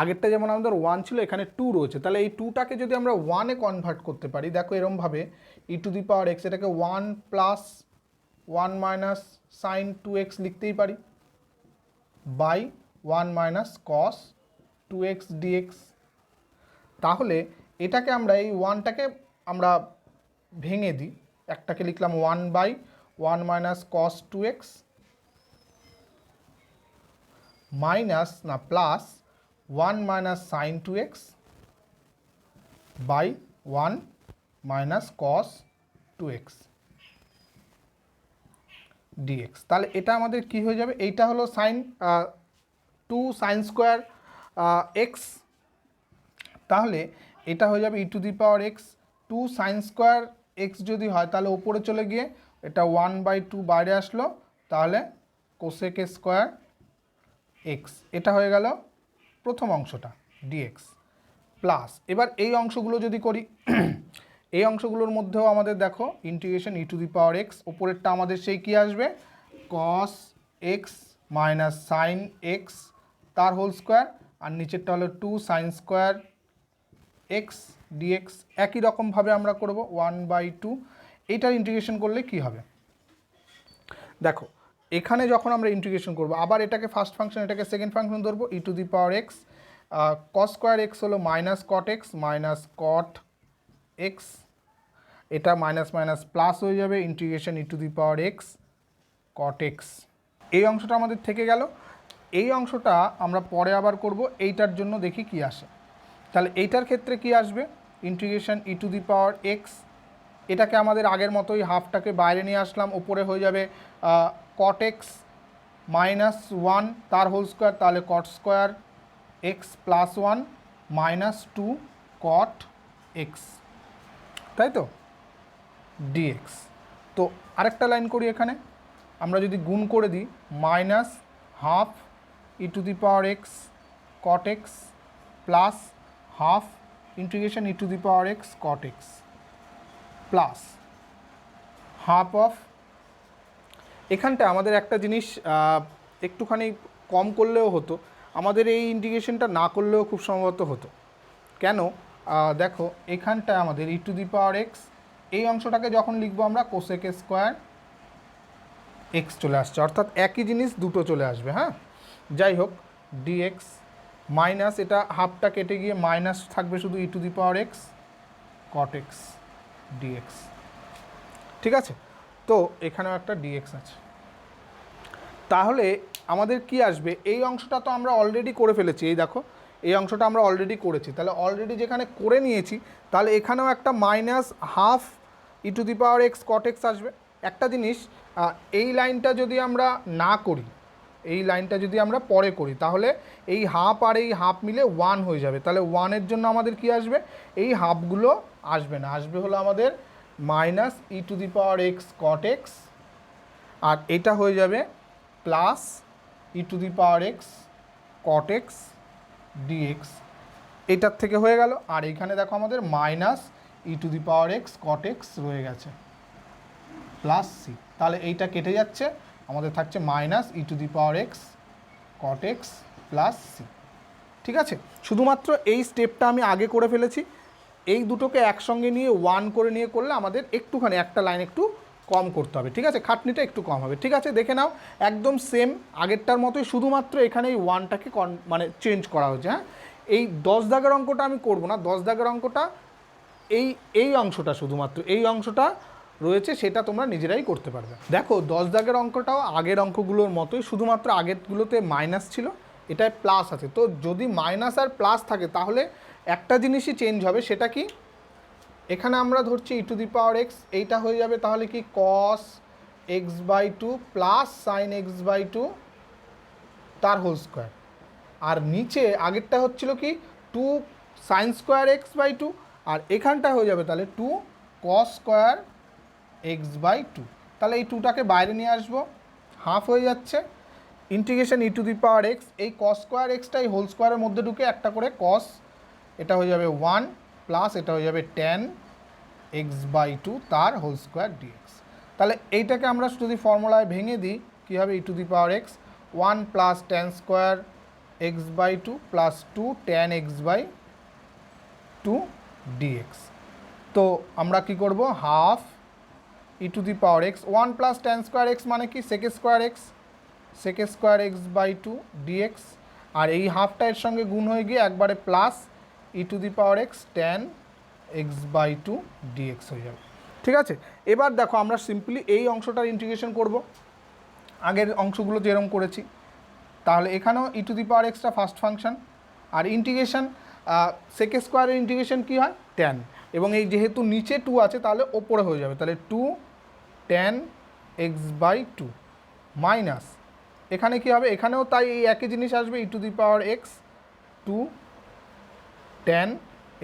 Speaker 1: আগেরটা যেমন আমাদের 1 ছিল এখানে 2 রয়েছে, তাহলে এই 2টাকে যদি আমরা 1-এ কনভার্ট করতে পারি, দেখো এরমভাবে ই টু দি পাওয়ার এক্স এটাকে 1 প্লাস 1 মাইনাস সাইন 2x লিখতেই পারি, by 1 minus cos 2x dx. তাহলে এটাকে আমরা এই 1টাকে আমরা ভেঙে দিই, একটাকে লিখলাম 1 by 1 minus cos 2x minus না plus 1 minus sine 2x by 1 minus cos 2x dx. তাহলে এটা আমাদের কি হয়ে যাবে, এইটা হলো সাইন 2 সাইন স্কোয়ার এক্স, তাহলে এটা হয়ে যাবে e to the power x 2 sine square x যদি হয় তাহলে ওপরে চলে গিয়ে এটা 1/2 বাইরে আসলো, তাহলে কোসেক স্কোয়ার এক্স, এটা হয়ে গেল প্রথম অংশটা ডিএক্স প্লাস। এবার এই অংশগুলো যদি করি, এই অংশগুলোর মধ্যেও আমাদের দেখো integration e to the power x, ওপরেরটা আমাদের সেই কী আসবে cos x minus sine x তার হোল স্কোয়ার, আর নিচেরটা হলো 2 সাইন স্কোয়ার এক্স ডিএক্স। একই রকমভাবে আমরা করব 1/2, এইটার ইন্টিগ্রেশন করলে কি হবে দেখো, এখানে যখন আমরা ইন্টিগ্রেশন করব আবার এটাকে ফার্স্ট ফাংশন এটাকে সেকেন্ড ফাংশন ধরবো, e to the power x cos square x হলো minus cot x minus cot x, এটা মাইনাস মাইনাস প্লাস হয়ে যাবে integration e to the power x cot x. এই অংশটা আমাদের থেকে গেল, এই অংশটা আমরা পরে আবার করব, এইটার জন্য দেখি কি আসে। তাহলে এইটার ক্ষেত্রে কি আসবে integration e to the power x, এটাকে আমাদের আগের মতোই হাফটাকে বাইরে নিয়ে আসলাম, ওপরে হয়ে যাবে কট এক্স মাইনাস 1 তার হোল স্কোয়ার, তাহলে কট square x plus 1 minus 2 cot x, তাই তো ডিএক্স। তো আরেকটা লাইন করি, এখানে আমরা যদি গুণ করে দিই minus half e to the power x cot x plus half integration e to the power x cot x plus half of, এখানটা আমাদের একটা জিনিস একটুখানি কম করলেও হতো, আমাদের এই ইন্টিগ্রেশনটা না করলেও খুব সম্ভবত হতো। কেন দেখো এখানটা আমাদের e to the power x, এই অংশটাকে যখন লিখবো আমরা কোসেক স্কোয়ার এক্স চলে আসছে, অর্থাৎ একই জিনিস দুটো চলে আসবে। হ্যাঁ, যাই হোক ডিএক্স মাইনাস এটা হাফটা কেটে গিয়ে মাইনাস থাকবে শুধু e to the power x cot x dx. ঠিক আছে, তো এখানেও একটা ডিএক্স আছে। তাহলে আমাদের কি আসবে, এই অংশটা তো আমরা অলরেডি করে ফেলেছি, এই দেখো এই অংশটা আমরা অলরেডি করেছি, তাহলে অলরেডি যেখানে করে নিয়েছি তাহলে এখানেও একটা minus half e to the power x cot x আসবে। একটা জিনিস, এই লাইনটা যদি আমরা না করি, এই লাইনটা যদি আমরা পরে করি, তাহলে এই হাফ আর এই হাফ মিলে 1 হয়ে যাবে, তাহলে 1-এর জন্য আমাদের কি আসবে, এই হাফগুলো আসবে না, আসবে হলো আমাদের minus e to the power x cot x, আর এটা হয়ে যাবে plus e to the power x cot x dx, এটার থেকে হয়ে গেল। আর এইখানে দেখো আমাদের minus e to the power x cot x রয়ে গেছে প্লাস সি, তাহলে এইটা কেটে যাচ্ছে, আমাদের থাকছে minus e to the power x cot x plus c. ঠিক আছে, শুধুমাত্র এই স্টেপটা আমি আগে করে ফেলেছি, এই দুটোকে একসঙ্গে নিয়ে 1 করে নিয়ে করলে আমাদের একটুখানি একটা লাইন একটু কম করতে হবে। ঠিক আছে, খাটনিটা একটু কম হবে। ঠিক আছে, দেখে নাও একদম সেম আগেরটার মতোই, শুধুমাত্র এখানে এই 1টাকে মানে চেঞ্জ করা হচ্ছে। হ্যাঁ, এই 10 দাগের অঙ্কটা আমি করব না, 10 দাগের অঙ্কটা এই অংশটা, শুধুমাত্র এই অংশটা রয়েছে, সেটা তোমরা নিজেরাই করতে পারবে। দেখো 10 দাগের অঙ্কটাও আগের অঙ্কগুলোর মতোই, শুধুমাত্র আগেরগুলোতে মাইনাস ছিল, এটায় প্লাস আছে। তো যদি মাইনাস আর প্লাস থাকে তাহলে একটা জিনিসই চেঞ্জ হবে, সেটা কি, এখানে আমরা ধরছি ই টু দি পাওয়ার এক্স, এইটা হয়ে যাবে তাহলে কি cos x by two plus sine x by two তার হোল স্কোয়ার, আর নিচে আগেরটা হচ্ছিল কি 2 sine square x by two, আর এখানটা হয়ে যাবে তাহলে 2 cos square x by two. তাহলে এই 2টাকে বাইরে নিয়ে আসবো, হাফ হয়ে যাচ্ছে, integration e to the power x, এই কস স্কোয়ার এক্সটাই হোল স্কোয়ারের মধ্যে ঢুকে একটা করে কস, এটা হয়ে যাবে 1 প্লাস এটা হয়ে যাবে tan এক্স বাই টু তার হোল স্কোয়ার ডিএক্স। তাহলে এইটাকে আমরা যদি ফর্মুলায় ভেঙে দিই কী হবে, e to the power x 1 plus tan square x by two plus 2 tan x by two dx. তো আমরা কি করব, half e to the power x 1 plus tan square x মানে কি sec square x, sec square x by two dx, আর এই হাফটা এর সঙ্গে গুণ হয়ে গিয়ে একবারে plus e to the power x tan x by two dx হয়ে যাবে। ঠিক আছে, এবার দেখো আমরা সিম্পলি এই অংশটার ইন্টিগ্রেশন করব আগের অংশগুলো যেরকম করেছি। তাহলে এখানেও ই টু দি পাওয়ার এক্সটা ফার্স্ট ফাংশন, আর ইন্টিগ্রেশন সেক স্কোয়ারের ইন্টিগ্রেশন কী হয় ট্যান, এবং এই যেহেতু নিচে 2 আছে তাহলে ওপরে হয়ে যাবে, তাহলে 2 tan x by two minus, এখানে কী হবে, এখানেও তাই এই একই জিনিস আসবে, e to the power x 2 tan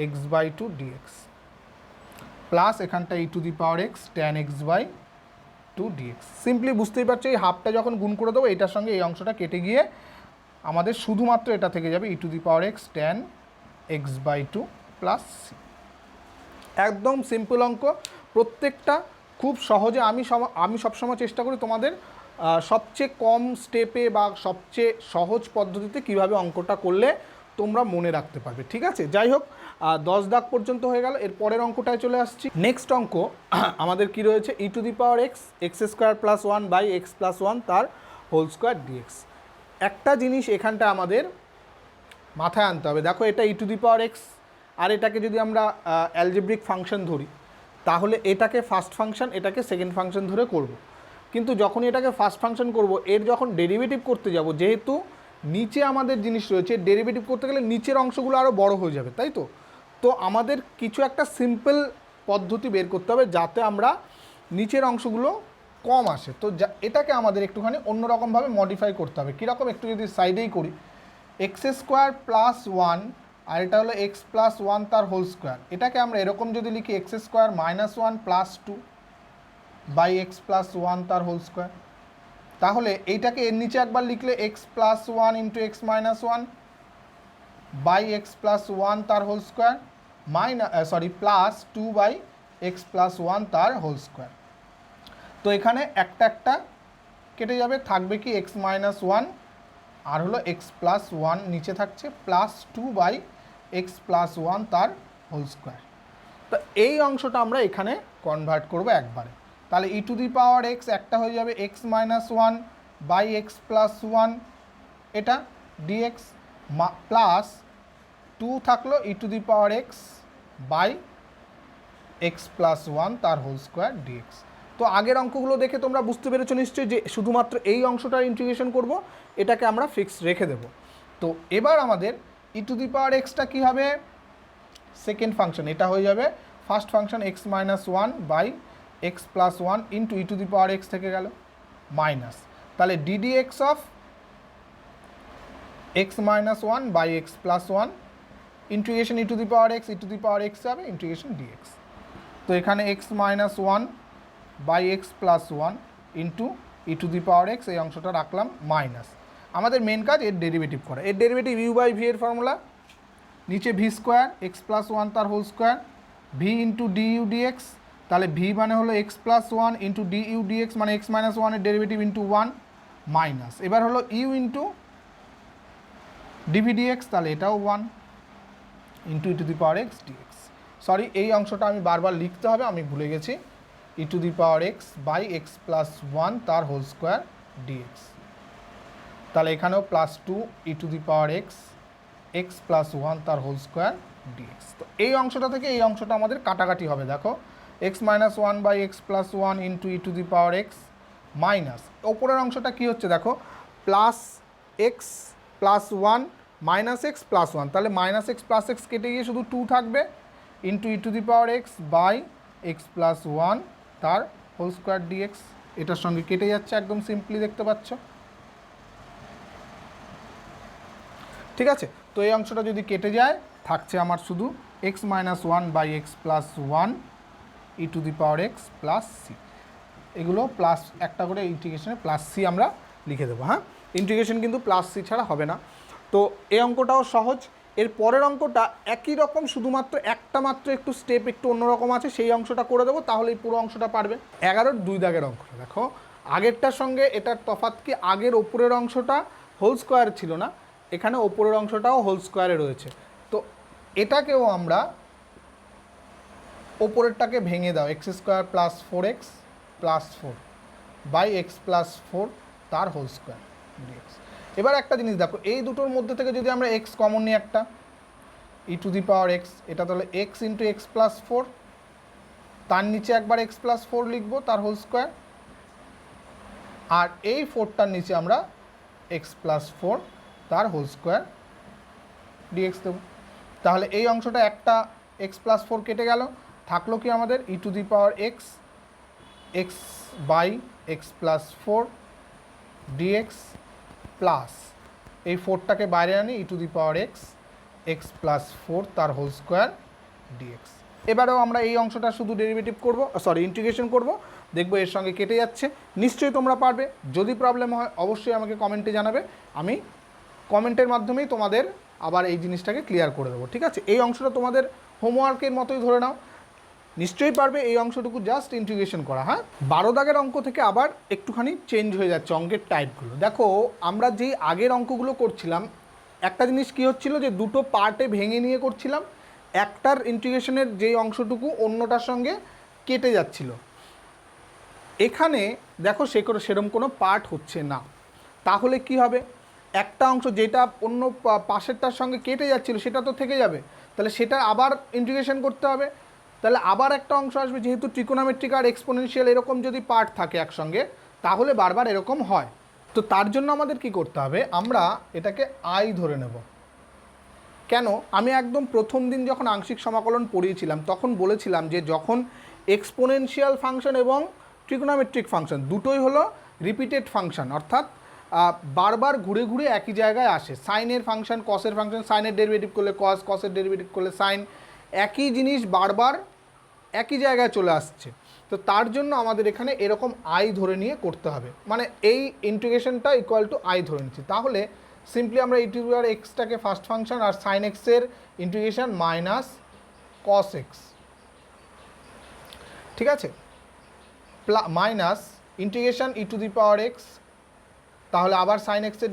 Speaker 1: x by two dx plus এখানটা e to the power x tan x by two dx. Simply বুঝতেই পারছো এই হাফটা যখন গুণ করে দেবো এটার সঙ্গে এই অংশটা কেটে গিয়ে আমাদের শুধুমাত্র এটা থেকে যাবে e to the power x tan x by two plus c. একদম সিম্পল অঙ্ক, প্রত্যেকটা খুব সহজে। আমি সবসময় চেষ্টা করি তোমাদের সবচেয়ে কম স্টেপে বা সবচেয়ে সহজ পদ্ধতিতে কিভাবে অঙ্কটা করলে তোমরা মনে রাখতে পারবে। ঠিক আছে, যাই হোক 10 দাগ পর্যন্ত হয়ে গেল, এর পরের অঙ্কটায় চলে আসছি। নেক্সট অঙ্ক আমাদের কি রয়েছে, e to the power x x square plus 1 by x plus 1 তার হোল স্কোয়ার ডিএক্স। একটা জিনিস এখানটা আমাদের মাথায় আনতে হবে, দেখো এটা ই টু দি পাওয়ার এক্স, আর এটাকে যদি আমরা অ্যালজেব্রিক ফাংশন ধরি তাহলে এটাকে ফার্স্ট ফাংশন, এটাকে সেকেন্ড ফাংশন ধরে করব। কিন্তু যখনই এটাকে ফার্স্ট ফাংশন করব, এর যখন ডেরিভেটিভ করতে যাব, যেহেতু নিচে আমাদের জিনিস রয়েছে, ডেরিভেটিভ করতে গেলে নিচের অংশগুলো আরও বড় হয়ে যাবে, তাই তো। তো আমাদের কিছু একটা সিম্পল পদ্ধতি বের করতে হবে যাতে আমরা নিচের অংশগুলো কম আসে। তো এটাকে আমাদের একটুখানি অন্যরকমভাবে মডিফাই করতে হবে। কীরকম, একটু যদি সাইডেই করি, এক্স স্কোয়ার প্লাস 1 আর এটা হলো এক্স প্লাস 1 তার হোল স্কোয়ার, এটাকে আমরা এরকম যদি লিখি x square minus 1 plus 2 by x plus 1 তার হোল স্কোয়ার, তাহলে এইটাকে এর নিচে একবার লিখলে x plus 1 into x minus 1 by x plus 1 তার whole square plus 2 by x plus 1 তার হোল স্কোয়ার। তো এখানে একটা একটা কেটে যাবে, থাকবে কি এক্স মাইনাস 1 আর হলো এক্স প্লাস 1 নিচে থাকছে প্লাস 2 বাই এক্স প্লাস 1 তার হোল স্কোয়ার। তো এই অংশটা আমরা এখানে কনভার্ট করব একবারে, তাহলে e to the power x একটা হয়ে যাবে x minus 1 by x plus 1 এটা ডিএক্স প্লাস 2 থাকলো e to the power x by x plus 1 তার হোল স্কোয়ার ডিএক্স। তো আগের অঙ্কগুলো দেখে তোমরা বুঝতে পেরেছো নিশ্চয়ই যে শুধুমাত্র এই অংশটার ইন্টিগ্রেশন করব, এটাকে আমরা ফিক্সড রেখে দেব। তো এবার আমাদের e to the power extra কী হবে, সেকেন্ড ফাংশন, এটা হয়ে যাবে first function x minus 1 by x plus 1 into e to the power x থেকে গেল মাইনাস, তাহলে d d x of x minus 1 by x plus 1 integration e to the power x হবে integration dx. তো এখানে x minus one by x plus one into e to the power x, এই অংশটা রাখলাম minus. আমাদের main কাজ এর derivative করা। এর ডেরিভেটিভ ইউ বাই ভি এর ফর্মুলা, নিচে v square x plus one তার whole square, v into d u dx, তাহলে ভি মানে হলো x plus one into d u dx মানে এক্স মাইনাস ওয়ানের ডেরিভেটিভ ইন্টু ওয়ান মাইনাস, এবার হলো ইউ ইন্টু ডিভি ডিএক্স, তাহলে এটাও one into e to the power x dx. Sorry, এই অংশটা আমি বারবার লিখতে হবে, আমি ভুলে গেছি। ই to the power x by x plus one তার হোল স্কোয়ার ডিএক্স, তাহলে এখানেও plus two e to the power x x plus one তার হোল স্কোয়ার ডিএক্স। তো এই অংশটা থেকে এই অংশটা আমাদের কাটাকাটি হবে। দেখো x minus one by x plus one into e to the power x minus ওপরের অংশটা কী হচ্ছে দেখো, plus x plus one minus x plus one, তাহলে মাইনাস এক্স প্লাস এক্স কেটে গিয়ে শুধু টু থাকবে into e to the power x by x plus one তার হোল স্কোয়ার ডিএক্স। এটার সঙ্গে কেটে যাচ্ছে একদম সিম্পলি, দেখতে পাচ্ছ। ঠিক আছে, তো এই অংশটা যদি কেটে যায় থাকছে আমার শুধু x minus one by x plus one e to the power x plus c. এগুলো প্লাস একটা করে ইন্টিগ্রেশনে প্লাস সি আমরা লিখে দেবো। হ্যাঁ, ইন্টিগ্রেশন কিন্তু প্লাস সি ছাড়া হবে না। তো এই অঙ্কটাও সহজ। এর পরের অঙ্কটা একই রকম, শুধুমাত্র একটা মাত্র একটু স্টেপ একটু অন্যরকম আছে, সেই অংশটা করে দেবো, তাহলে এই পুরো অংশটা পারবে। 11-র 2 দাগের অঙ্কটা দেখো, আগেরটার সঙ্গে এটার তফাৎ কি, আগের ওপরের অংশটা হোল স্কোয়ার ছিল না, এখানে ওপরের অংশটাও হোল স্কোয়ারে রয়েছে। তো এটাকেও আমরা ওপরেরটাকে ভেঙে দাও, x square plus four x plus four by x plus four তার হোল স্কোয়ার ডিএক্স। এবার একটা জিনিস দেখো, এই দুটোর মধ্যে থেকে যদি আমরা এক্স কমন নিই একটা, ই টু দি পাওয়ার এক্স, এটা তাহলে x into x plus four, তার নিচে একবার এক্স প্লাস ফোর লিখবো তার হোল স্কোয়ার, আর এই ফোরটার নিচে আমরা এক্স প্লাস ফোর তার হোল স্কোয়ার ডিএক্স দেবো। তাহলে এই অংশটা একটা এক্স প্লাস ফোর কেটে গেল, থাকলো কি আমাদের e to the power x x by x plus four dx plus এই ফোরটাকে বাইরে আনি e to the power x x plus four তার হোল স্কোয়ার ডিএক্স। এবারেও আমরা এই অংশটা শুধু ডেরিভেটিভ করব, ইন্টিগ্রেশন করব, দেখবো এর সঙ্গে কেটে যাচ্ছে। নিশ্চয়ই তোমরা পারবে। যদি প্রবলেম হয় অবশ্যই আমাকে কমেন্টে জানাবে, আমি কমেন্টের মাধ্যমেই তোমাদের আবার এই জিনিসটাকে ক্লিয়ার করে দেবো। ঠিক আছে, এই অংশটা তোমাদের হোমওয়ার্কের মতোই ধরে নাও, নিশ্চয়ই পারবে এই অংশটুকু জাস্ট ইন্টিগ্রেশন করা। হ্যাঁ, 12 দাগের অঙ্ক থেকে আবার একটুখানি চেঞ্জ হয়ে যাচ্ছে অঙ্কের টাইপগুলো। দেখো আমরা যেই আগের অঙ্কগুলো করছিলাম, একটা জিনিস কী হচ্ছিল যে দুটো পার্টে ভেঙে নিয়ে করছিলাম, একটার ইন্টিগ্রেশনের যেই অংশটুকু অন্যটার সঙ্গে কেটে যাচ্ছিল। এখানে দেখো সেরকম কোনো পার্ট হচ্ছে না, তাহলে কি হবে, একটা অংশ যেটা অন্য পাশেরটার সঙ্গে কেটে যাচ্ছিল সেটা তো থেকে যাবে, তাহলে সেটা আবার ইন্টিগ্রেশন করতে হবে, তাহলে আবার একটা অংশ আসবে। যেহেতু ট্রিকোনোমেট্রিক আর এক্সপোনেনশিয়াল এরকম যদি পার্ট থাকে একসঙ্গে, তাহলে বারবার এরকম হয়। তো তার জন্য আমাদের কি করতে হবে, আমরা এটাকে আই ধরে নেব। কেন, আমি একদম প্রথম দিন যখন আংশিক সমাকলন পড়িয়েছিলাম তখন বলেছিলাম যে যখন এক্সপোনেনশিয়াল ফাংশন এবং ট্রিকোনোমেট্রিক ফাংশন দুটোই হলো রিপিটেড ফাংশন, অর্থাৎ বারবার ঘুরে ঘুরে একই জায়গায় আসে। সাইনের ফাংশন কসের ফাংশন, সাইনের ডেরিভেটিভ করলে কস, কসের ডেরিভেটিভ করলে সাইন, একই জিনিস বারবার একই জায়গায় চলে আসছে। তো তার জন্য আমাদের এখানে এরকম আই ধরে নিয়ে করতে হবে, মানে এই ইন্টিগ্রেশনটা ইকুয়াল টু আই ধরে নিচ্ছি। তাহলে সিম্পলি আমরা ই টু দি পাওয়ার এক্সটাকে ফার্স্ট ফাংশন আর সাইন এক্সের ইন্টিগ্রেশন মাইনাস কস এক্স, ঠিক আছে, minus integration e to the power x, তাহলে আবার সাইন এক্সের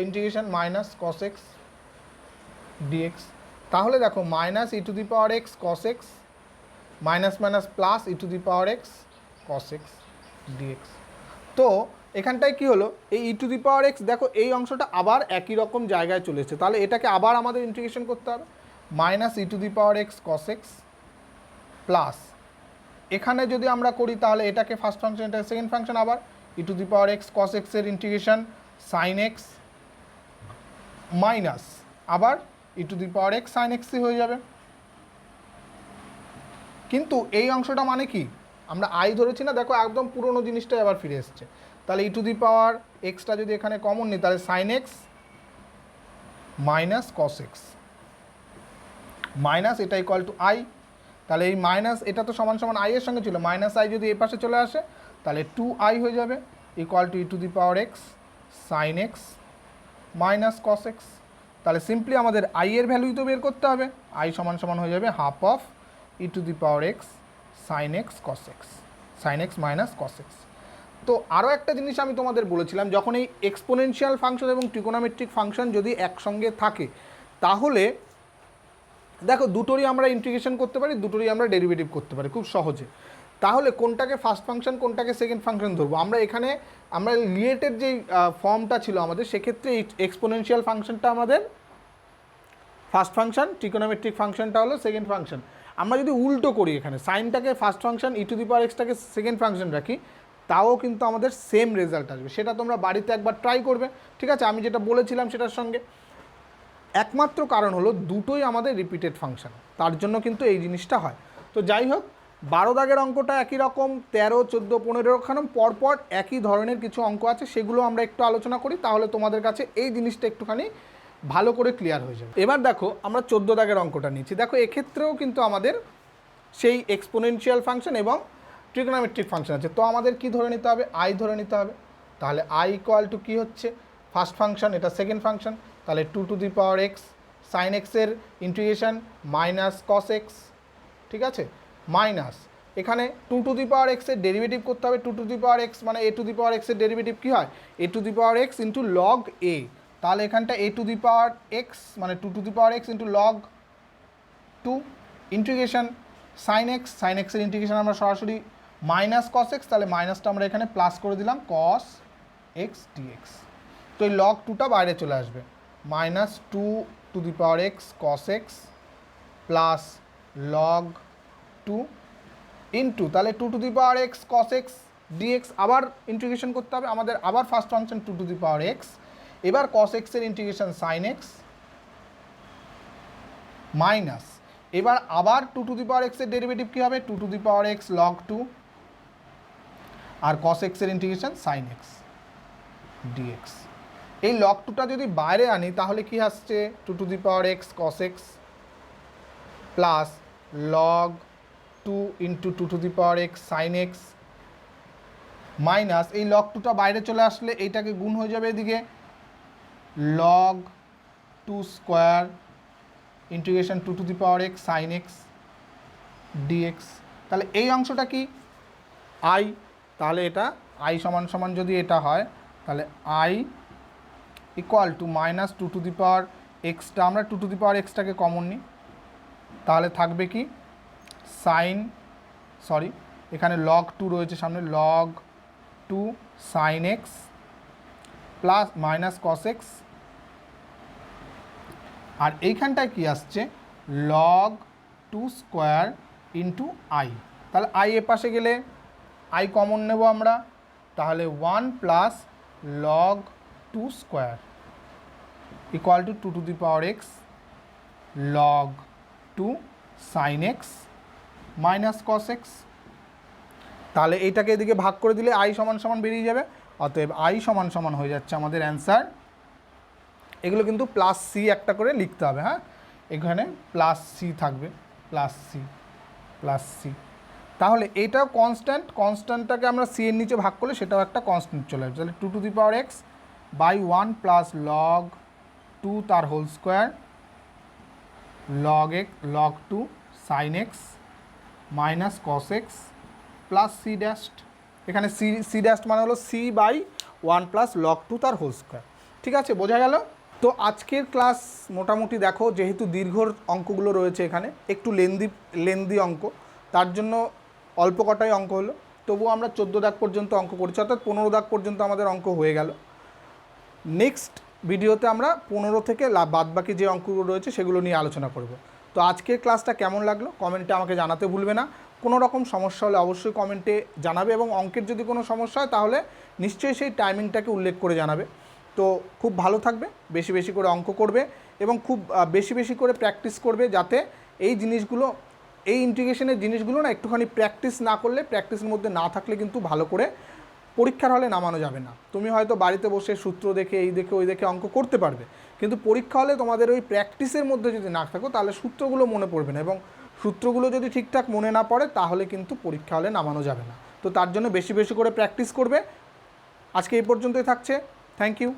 Speaker 1: integration minus cos x dx. তাহলে দেখো minus e to the power x cos x minus minus plus e to the power x cos x dx. তো এখানটায় কী হলো, এই ই to the power x দেখো এই অংশটা আবার একই রকম জায়গায় চলে এসেছে, তাহলে এটাকে আবার আমাদের ইন্টিগ্রেশন করতে হবে, minus e to the power x cos x plus এখানে যদি আমরা করি তাহলে এটাকে ফার্স্ট ফাংশন, এটা সেকেন্ড ফাংশন, আবার e to the power x কস এক্সের ইন্টিগ্রেশন সাইন এক্স মাইনাস আবার e to the power x sine এক্সই হয়ে যাবে। কিন্তু এই অংশটা মানে কি, আমরা আই ধরেছি না, দেখো একদম পুরনো জিনিসটাই আবার ফিরে এসছে। তাহলে e to the power extra যদি এখানে কমন নিই তাহলে sine x minus cos x minus এটা ইকুয়াল টু আই, তাহলে এই মাইনাস এটা তো সমান সমান আই এর সঙ্গে ছিল, মাইনাস আই যদি এই পাশে চলে আসে তাহলে 2i হয়ে যাবে equal to e to the power x sine x minus cos x. তাহলে সিম্পলি আমাদের আই এর ভ্যালুই তো বের করতে হবে, আই সমান সমান হয়ে যাবে half of e to the power x sine x cos x, sine x minus cos x. তো আরও একটা জিনিস আমি তোমাদের বলেছিলাম, যখন এই এক্সপোনেনশিয়াল ফাংশন এবং ট্রিগোনোমেট্রিক ফাংশন যদি একসঙ্গে থাকে তাহলে দেখো দুটোরই আমরা ইন্টিগ্রেশন করতে পারি, দুটোরই আমরা ডেরিভেটিভ করতে পারি খুব সহজে। তাহলে কোনটাকে ফার্স্ট ফাংশন কোনটাকে সেকেন্ড ফাংশন ধরবো আমরা এখানে, আমরা লিয়েটের যেই ফর্মটা ছিল আমাদের সেক্ষেত্রে এক্সপোনেনশিয়াল ফাংশনটা আমাদের ফার্স্ট ফাংশন, ট্রিগোনোমেট্রিক ফাংশনটা হলো সেকেন্ড ফাংশন। আমরা যদি উল্টো করি এখানে সাইনটাকে first function e to the power এক্সটাকে সেকেন্ড ফাংশন রাখি তাও কিন্তু আমাদের সেম রেজাল্ট আসবে। সেটা তোমরা বাড়িতে একবার ট্রাই করবে, ঠিক আছে? আমি যেটা বলেছিলাম সেটার সঙ্গে একমাত্র কারণ হলো দুটোই আমাদের রিপিটেড ফাংশন, তার জন্য কিন্তু এই জিনিসটা হয়। তো যাই হোক 12 দাগের অঙ্কটা একই রকম, 13, 14, 15 খান পরপর একই ধরনের কিছু অঙ্ক আছে, সেগুলো আমরা একটু আলোচনা করি, তাহলে তোমাদের কাছে এই জিনিসটা একটুখানি ভালো করে ক্লিয়ার হয়ে যাবে। এবার দেখো আমরা 14 দাগের অঙ্কটা নিয়েছি। দেখো এক্ষেত্রেও কিন্তু আমাদের সেই এক্সপোনেনশিয়াল ফাংশন এবং ট্রিগোনোমেট্রিক ফাংশন আছে। তো আমাদের কি ধরে নিতে হবে? আই ধরে নিতে হবে। তাহলে আই ইকুয়াল টু কী হচ্ছে? ফার্স্ট ফাংশন, এটা সেকেন্ড ফাংশন, তাহলে 2 to the power x sine এক্সের ইন্টিগ্রেশন মাইনাস কস এক্স, ঠিক আছে? মাইনাস এখানে 2 টু দি পাওয়ার এক্সের ডেরিভেটিভ করতে হবে। 2 টু দি পাওয়ার এক্স মানে এ টু দি পাওয়ার এক্সের ডেরিভেটিভ কী হয়? A to the power x into log a. তাহলে এখানটা a to the power x মানে 2 to the power x into log 2 integration sine x, sine এক্সের integration আমরা সরাসরি মাইনাস কস এক্স, তাহলে মাইনাসটা আমরা এখানে প্লাস করে দিলাম কস এক্স ডিএক্স। তো এই লগ 2টা বাইরে চলে আসবে, minus 2 to the power x cos x plus log 2 into তাহলে 2 to the power x cos x dx আবার ইন্টিগ্রেশন করতে হবে আমাদের, আবার first function 2 to the power x, এবার কস এক্সের ইন্টিগ্রেশন সাইন এক্স মাইনাস এবার আবার 2 টু দি পাওয়ার এক্সের ডেরিভেটিভ কী হবে? 2 to the power x log 2 আর কস এক্সের ইন্টিগ্রেশন সাইন এক্স ডিএক্স। এই লগ 2টা যদি বাইরে আনি তাহলে কি আসছে? 2 to the power x cos x plus log 2 into 2 to the power x sine x minus এই লগ 2টা বাইরে চলে আসলে এইটাকে গুণ হয়ে যাবে এদিকে log 2 square integration 2 to the power x sine x dx. তাহলে এই অংশটা কি? আই। তাহলে এটা আই সমান সমান যদি এটা হয় তাহলে I equal to minus 2 to the power extra, আমরা 2 টু দি পাওয়ার এক্সটাকে কমন নিই, তাহলে থাকবে কি সাইন, সরি এখানে লগ 2 রয়েছে সামনে, log 2 sine x plus minus cos x, আর এইখানটায় কি আসছে লগ 2 স্কোয়ার ইন্টু আই। তাহলে আই এ পাশে গেলে আই কমন নেব আমরা, তাহলে 1 plus log 2 square equal to 2 to the power x log 2 sine x minus cos x. তাহলে এইটাকে এদিকে ভাগ করে দিলে আই সমান সমান বেরিয়ে যাবে, অতএব আই সমান সমান হয়ে যাচ্ছে আমাদের অ্যান্সার। এগুলো কিন্তু প্লাস সি একটা করে লিখতে হবে, হ্যাঁ এখানে প্লাস সি থাকবে, প্লাস সি প্লাস সি। তাহলে এটাও কনস্ট্যান্ট, কনস্ট্যান্টটাকে আমরা সি এর নিচে ভাগ করলে সেটাও একটা কনস্ট্যান্ট চলে আসবে। তাহলে 2 to the power x by 1 plus log 2 তার whole square log x log 2 sine x minus cos x plus c dash. এখানে সি ড্যাস্ট মানে হলো সি বাই 1 প্লাস লগ 2 তার হোল স্কোয়ার। ঠিক আছে, বোঝা গেল? তো আজকের ক্লাস মোটামুটি দেখো, যেহেতু দীর্ঘর অঙ্কগুলো রয়েছে এখানে, একটু লেন্দি অঙ্ক, তার জন্য অল্প কটাই অঙ্ক হলো। তবুও আমরা 14 দাগ পর্যন্ত অঙ্ক করছি, অর্থাৎ 15 দাগ পর্যন্ত আমাদের অঙ্ক হয়ে গেল। নেক্সট ভিডিওতে আমরা 15 থেকে বাদবাকি যে অঙ্কগুলো রয়েছে সেগুলো নিয়ে আলোচনা করব। তো আজকের ক্লাসটা কেমন লাগলো কমেন্টে আমাকে জানাতে ভুলবে না। কোনো রকম সমস্যা হলে অবশ্যই কমেন্টে জানাবে, এবং অঙ্কের যদি কোনো সমস্যা হয় তাহলে নিশ্চয়ই সেই টাইমিংটাকে উল্লেখ করে জানাবে। তো খুব ভালো থাকবে, বেশি বেশি করে অঙ্ক করবে এবং খুব বেশি বেশি করে প্র্যাকটিস করবে, যাতে এই জিনিসগুলো, এই ইন্টিগ্রেশনের জিনিসগুলো না একটুখানি প্র্যাকটিস না করলে, প্র্যাকটিসের মধ্যে না থাকলে কিন্তু ভালো করে পরীক্ষার হলে নামানো যাবে না। তুমি হয়তো বাড়িতে বসে সূত্র দেখে এই দেখে ওই দেখে অঙ্ক করতে পারবে, কিন্তু পরীক্ষা হলে তোমাদের ওই প্র্যাকটিসের মধ্যে যদি না থাকো তাহলে সূত্রগুলো মনে পড়বে না এবং সূত্রগুলো যদি ঠিকঠাক মনে না পড়ে তাহলে কিন্তু পরীক্ষা হলে নামানো যাবে না। তো তার জন্য বেশি বেশি করে প্র্যাকটিস করবে। আজকে এই পর্যন্তই থাকছে। Thank you.